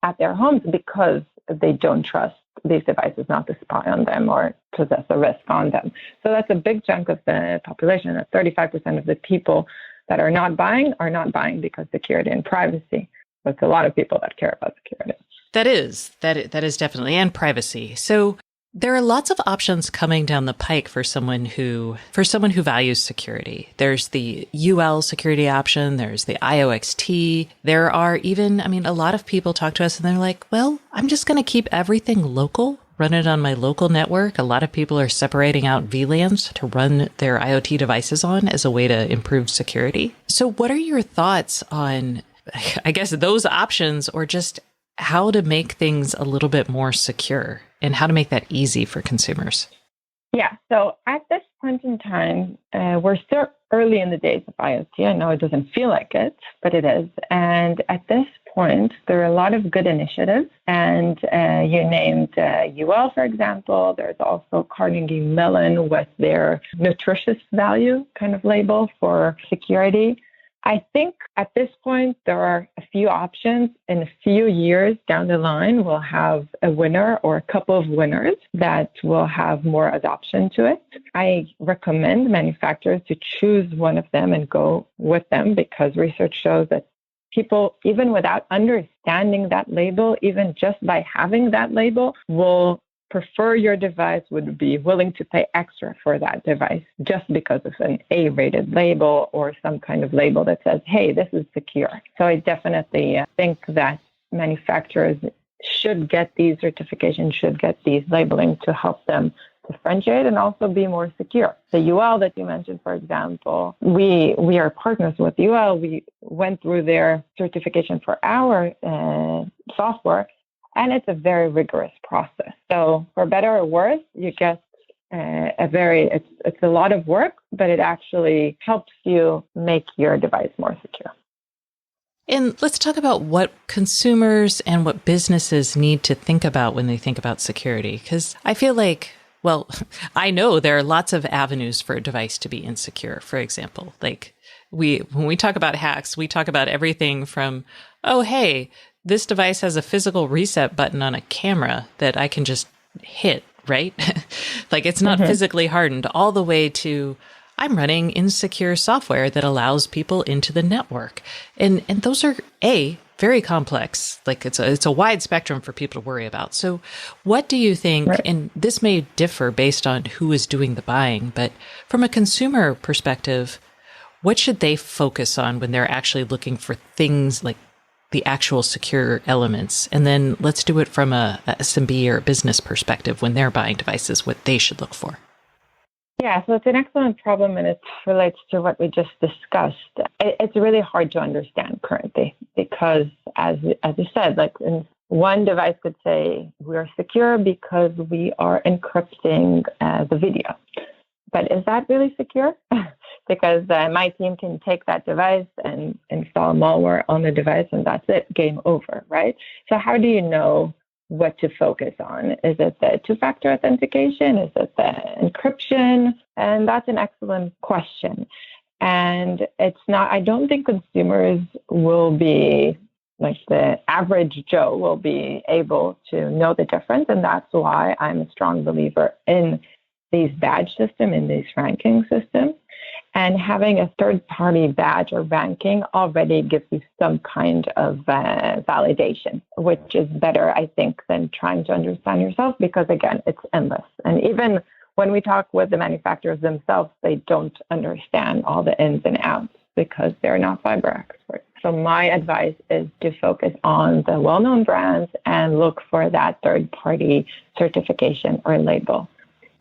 at their homes because they don't trust these devices not to spy on them or possess a risk on them. So that's a big chunk of the population. That 35% of the people that are not buying because security and privacy. But it's a lot of people that care about security. That is definitely, and privacy. So there are lots of options coming down the pike for someone who values security. There's the UL security option. There's the IOXT. There are even, a lot of people talk to us and they're like, well, I'm just going to keep everything local, run it on my local network. A lot of people are separating out VLANs to run their IoT devices on as a way to improve security. So what are your thoughts on, I guess, those options, or just how to make things a little bit more secure and how to make that easy for consumers? Yeah, so at this point in time, we're still early in the days of IoT. I know it doesn't feel like it, but it is. And at this point, there are a lot of good initiatives. And you named UL, for example. There's also Carnegie Mellon with their nutritious value kind of label for security. I think at this point, there are a few options. In a few years down the line, we'll have a winner or a couple of winners that will have more adoption to it. I recommend manufacturers to choose one of them and go with them because research shows that people, even without understanding that label, even just by having that label, will prefer your device, would be willing to pay extra for that device just because of an A-rated label or some kind of label that says, hey, this is secure. So I definitely think that manufacturers should get these certifications, should get these labeling to help them differentiate and also be more secure. The UL that you mentioned, for example, we are partners with UL. We went through their certification for our software, and it's a very rigorous process. So for better or worse, you get it's a lot of work, but it actually helps you make your device more secure. And let's talk about what consumers and what businesses need to think about when they think about security. Because I feel like, well, I know there are lots of avenues for a device to be insecure. For example, like when we talk about hacks, we talk about everything from, oh, hey, this device has a physical reset button on a camera that I can just hit, right? Like it's not physically hardened, all the way to I'm running insecure software that allows people into the network. And those are very complex. Like it's a wide spectrum for people to worry about. So what do you think, right, and this may differ based on who is doing the buying, but from a consumer perspective, what should they focus on when they're actually looking for things like the actual secure elements? And then let's do it from a SMB or a business perspective when they're buying devices, what they should look for. Yeah, so it's an excellent problem, and it relates to what we just discussed. It's really hard to understand currently because, as you said, like one device could say we are secure because we are encrypting the video. But is that really secure? Because my team can take that device and install malware on the device, and that's it, game over, right? So how do you know what to focus on? Is it the two-factor authentication? Is it the encryption? And that's an excellent question. And it's not, I don't think consumers will be, like the average Joe will be able to know the difference. And that's why I'm a strong believer in these badge systems, in these ranking systems. And having a third-party badge or ranking already gives you some kind of validation, which is better, I think, than trying to understand yourself because, again, it's endless. And even when we talk with the manufacturers themselves, they don't understand all the ins and outs because they're not cyber experts. So my advice is to focus on the well-known brands and look for that third-party certification or label.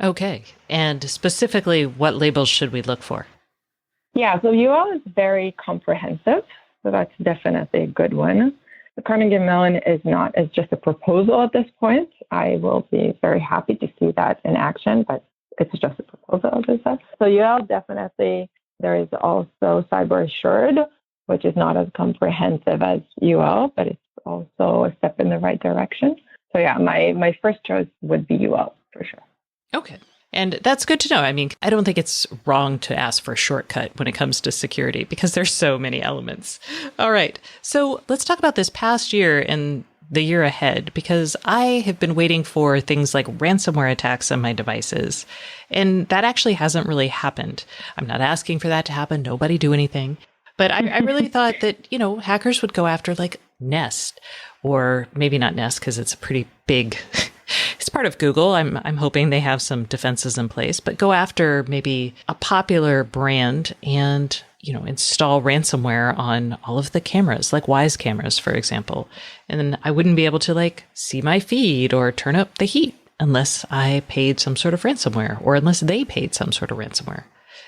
Okay. And specifically, what labels should we look for? Yeah, so UL is very comprehensive, so that's definitely a good one. The Carnegie Mellon is not as just a proposal at this point. I will be very happy to see that in action, but it's just a proposal, as I said. So UL definitely, there is also Cyber Assured, which is not as comprehensive as UL, but it's also a step in the right direction. So yeah, my first choice would be UL for sure. Okay. And that's good to know. I mean, I don't think it's wrong to ask for a shortcut when it comes to security because there's so many elements. All right. So let's talk about this past year and the year ahead, because I have been waiting for things like ransomware attacks on my devices. And that actually hasn't really happened. I'm not asking for that to happen. Nobody do anything. But I really thought that, hackers would go after like Nest, or maybe not Nest because it's a pretty big... It's part of Google. I'm hoping they have some defenses in place, but go after maybe a popular brand and, install ransomware on all of the cameras, like Wyze cameras, for example. And then I wouldn't be able to see my feed or turn up the heat unless I paid some sort of ransomware or unless they paid some sort of ransomware.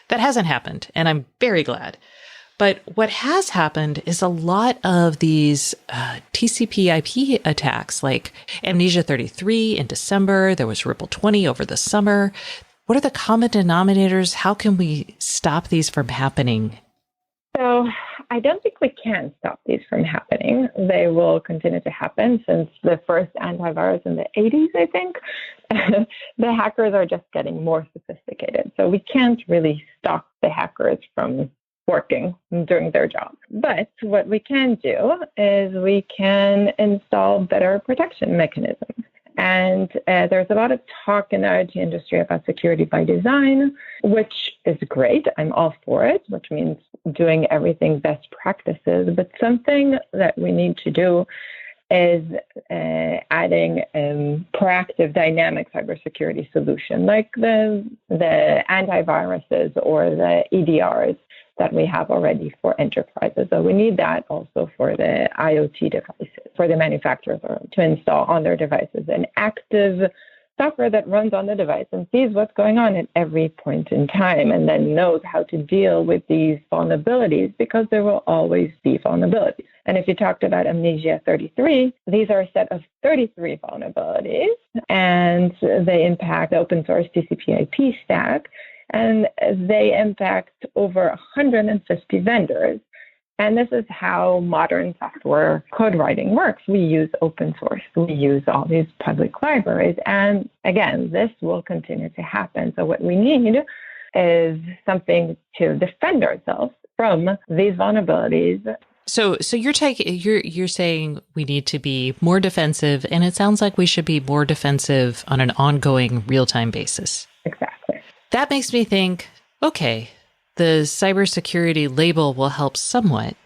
That hasn't happened, and I'm very glad. But what has happened is a lot of these TCP/IP attacks, like Amnesia 33 in December. There was Ripple 20 over the summer. What are the common denominators? How can we stop these from happening? So I don't think we can stop these from happening. They will continue to happen since the first antivirus in the 80s, I think. The hackers are just getting more sophisticated. So we can't really stop the hackers from working, doing their job. But what we can do is we can install better protection mechanisms. And there's a lot of talk in the IT industry about security by design, which is great. I'm all for it, which means doing everything best practices. But something that we need to do is adding proactive dynamic cybersecurity solution, like the antiviruses or the EDRs that we have already for enterprises. So we need that also for the IoT devices, for the manufacturers to install on their devices an active software that runs on the device and sees what's going on at every point in time and then knows how to deal with these vulnerabilities because there will always be vulnerabilities. And if you talked about Amnesia 33, these are a set of 33 vulnerabilities and they impact the open source TCP/IP stack. And they impact over 150 vendors. And this is how modern software code writing works. We use open source. We use all these public libraries. And again, this will continue to happen. So what we need is something to defend ourselves from these vulnerabilities. So you're saying we need to be more defensive, and it sounds like we should be more defensive on an ongoing real-time basis. Exactly. That makes me think, okay, the cybersecurity label will help somewhat,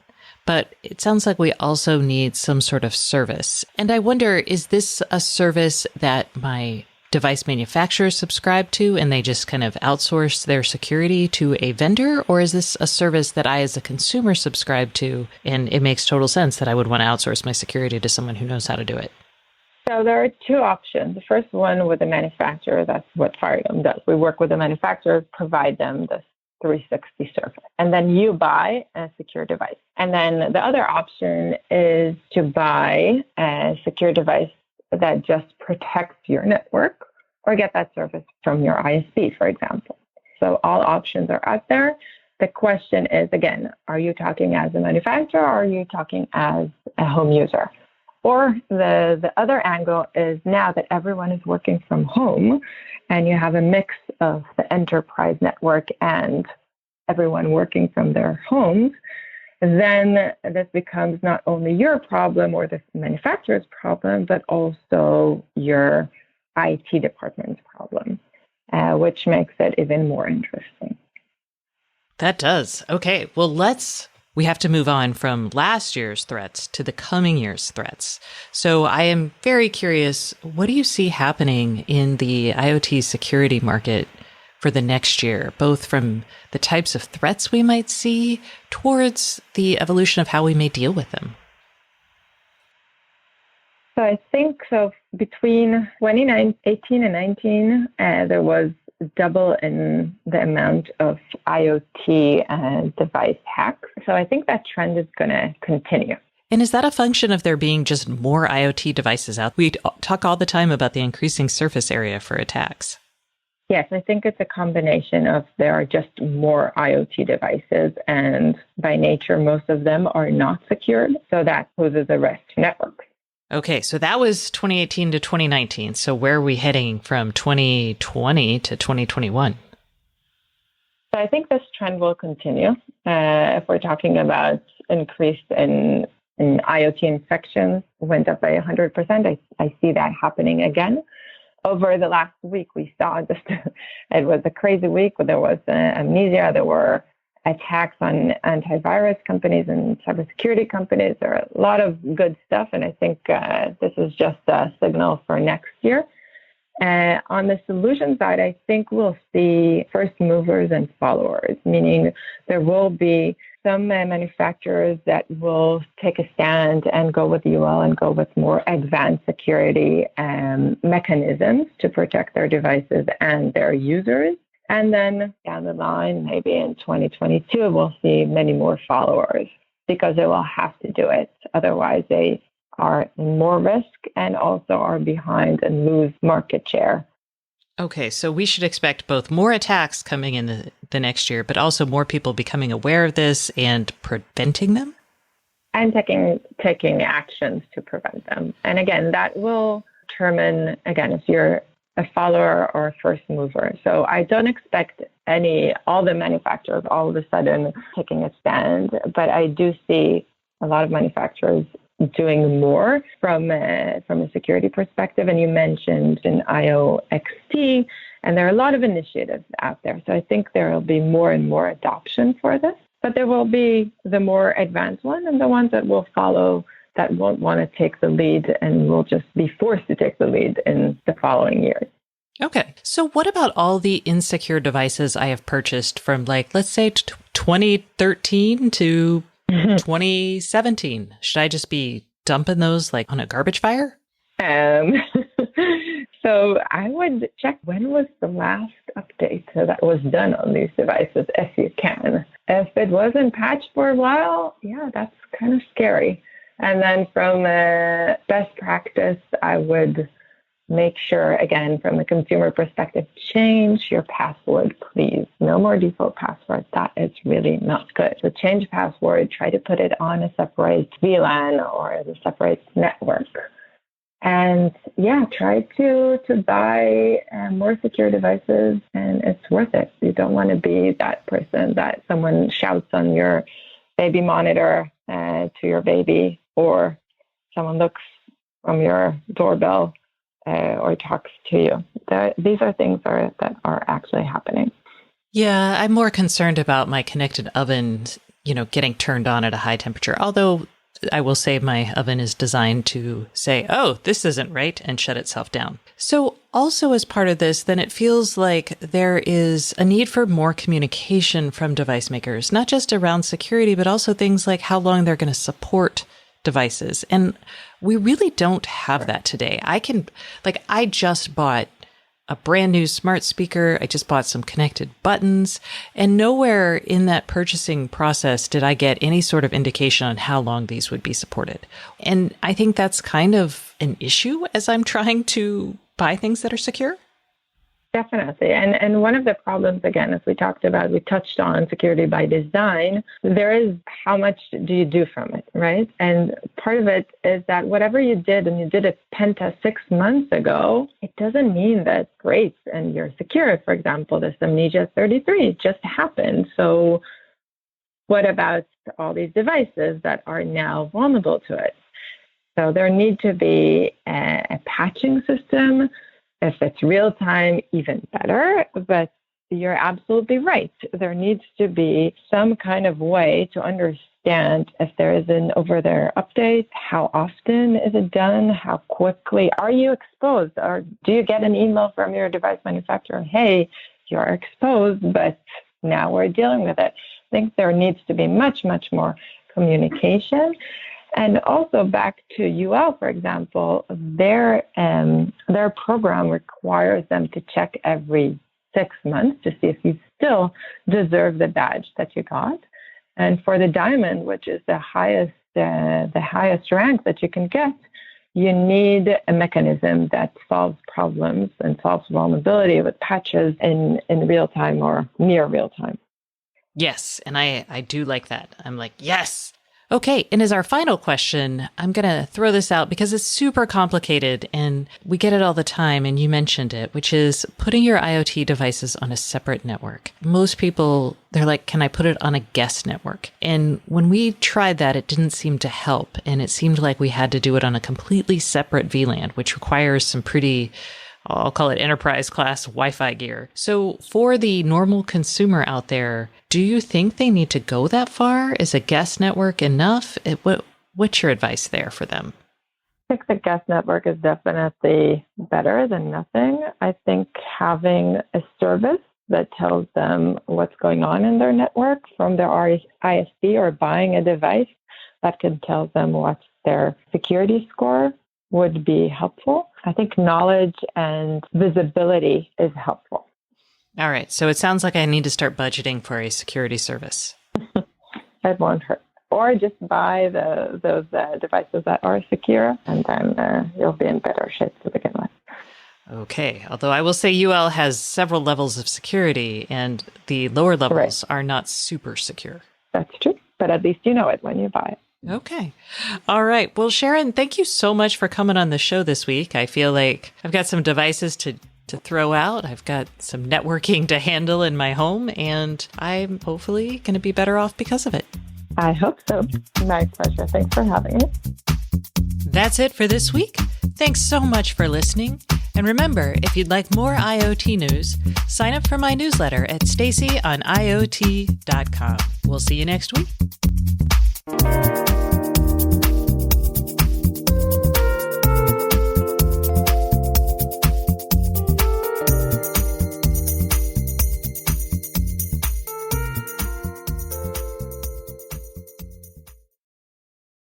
but it sounds like we also need some sort of service. And I wonder, is this a service that my device manufacturers subscribe to and they just kind of outsource their security to a vendor? Or is this a service that I, as a consumer, subscribe to and it makes total sense that I would want to outsource my security to someone who knows how to do it? So there are two options. The first one with the manufacturer, that's what FireDome does. We work with the manufacturers, provide them this 360 service, and then you buy a secure device. And then the other option is to buy a secure device that just protects your network or get that service from your ISP, for example. So all options are out there. The question is, again, are you talking as a manufacturer or are you talking as a home user? Or the other angle is now that everyone is working from home and you have a mix of the enterprise network and everyone working from their homes, then this becomes not only your problem or the manufacturer's problem, but also your IT department's problem, which makes it even more interesting. That does. Okay, well, we have to move on from last year's threats to the coming year's threats. So I am very curious, what do you see happening in the IoT security market for the next year, both from the types of threats we might see towards the evolution of how we may deal with them? So I think between 2018 and 19, there was double in the amount of IoT device hacks. So I think that trend is going to continue. And is that a function of there being just more IoT devices out? We talk all the time about the increasing surface area for attacks. Yes, I think it's a combination of there are just more IoT devices, and by nature, most of them are not secured. So that poses a risk to networks. Okay, so that was 2018 to 2019. So where are we heading from 2020 to 2021? So I think this trend will continue. If we're talking about increase in IoT infections, went up by 100%. I see that happening again. Over the last week, we saw just, it was a crazy week. There was amnesia. There were attacks on antivirus companies and cybersecurity companies. There are a lot of good stuff, and I think this is just a signal for next year. On the solution side, I think we'll see first movers and followers, meaning there will be some manufacturers that will take a stand and go with UL and go with more advanced security mechanisms to protect their devices and their users. And then down the line, maybe in 2022, we'll see many more followers because they will have to do it. Otherwise, they are in more risk and also are behind and lose market share. Okay, so we should expect both more attacks coming in the next year, but also more people becoming aware of this and preventing them? And taking actions to prevent them. And again, that will determine, again, if you're a follower or a first mover. So I don't expect all the manufacturers all of a sudden taking a stand, but I do see a lot of manufacturers doing more from a security perspective. And you mentioned an IOXT, and there are a lot of initiatives out there. So I think there will be more and more adoption for this, but there will be the more advanced one and the ones that will follow that won't want to take the lead and will just be forced to take the lead in the following years. Okay. So what about all the insecure devices I have purchased from, let's say 2013 to 2017? Should I just be dumping those on a garbage fire? So I would check when was the last update that was done on these devices, if you can. If it wasn't patched for a while, yeah, that's kind of scary. And then from a best practice, I would make sure, again, from a consumer perspective, change your password, please. No more default password. That is really not good. So change password, try to put it on a separate VLAN or a separate network. And yeah, try to buy more secure devices, and it's worth it. You don't want to be that person that someone shouts on your baby monitor to your baby, or someone looks from your doorbell or talks to you. These are things that are actually happening. Yeah, I'm more concerned about my connected oven, getting turned on at a high temperature. Although I will say my oven is designed to say, oh, this isn't right, and shut itself down. So also as part of this, then it feels like there is a need for more communication from device makers, not just around security, but also things like how long they're going to support devices. And we really don't have that today. I just bought a brand new smart speaker. I just bought some connected buttons, and nowhere in that purchasing process did I get any sort of indication on how long these would be supported. And I think that's kind of an issue as I'm trying to buy things that are secure. Definitely. And one of the problems, again, as we touched on security by design, there is how much do you do from it, right? And part of it is that whatever you did, and you did it Penta 6 months ago, it doesn't mean that's great and you're secure. For example, this Amnesia 33 just happened. So what about all these devices that are now vulnerable to it? So there needs to be a patching system. If it's real time, even better, but you're absolutely right. There needs to be some kind of way to understand if there is an over-the-air update, how often is it done, how quickly are you exposed, or do you get an email from your device manufacturer, hey, you're exposed, but now we're dealing with it. I think there needs to be much, much more communication. And also back to UL, for example, their program requires them to check every 6 months to see if you still deserve the badge that you got. And for the Diamond, which is the highest rank that you can get, you need a mechanism that solves problems and solves vulnerability with patches in real time or near real time. Yes, and I do like that. I'm like, yes. Okay, and as our final question, I'm going to throw this out because it's super complicated and we get it all the time, and you mentioned it, which is putting your IoT devices on a separate network. Most people, they're like, can I put it on a guest network? And when we tried that, it didn't seem to help, and it seemed like we had to do it on a completely separate VLAN, which requires some pretty, I'll call it enterprise class Wi-Fi gear. So for the normal consumer out there, do you think they need to go that far? Is a guest network enough? What's your advice there for them? I think the guest network is definitely better than nothing. I think having a service that tells them what's going on in their network from their ISP, or buying a device that can tell them what's their security score would be helpful. I think knowledge and visibility is helpful. All right. So it sounds like I need to start budgeting for a security service. It won't hurt. Or just buy those devices that are secure, and then you'll be in better shape to begin with. Okay. Although I will say UL has several levels of security, and the lower levels are not super secure. That's true. But at least you know it when you buy it. Okay. All right. Well, Sharon, thank you so much for coming on the show this week. I feel like I've got some devices to throw out. I've got some networking to handle in my home, and I'm hopefully going to be better off because of it. I hope so. My pleasure. Thanks for having me. That's it for this week. Thanks so much for listening. And remember, if you'd like more IoT news, sign up for my newsletter at stacyoniot.com. We'll see you next week.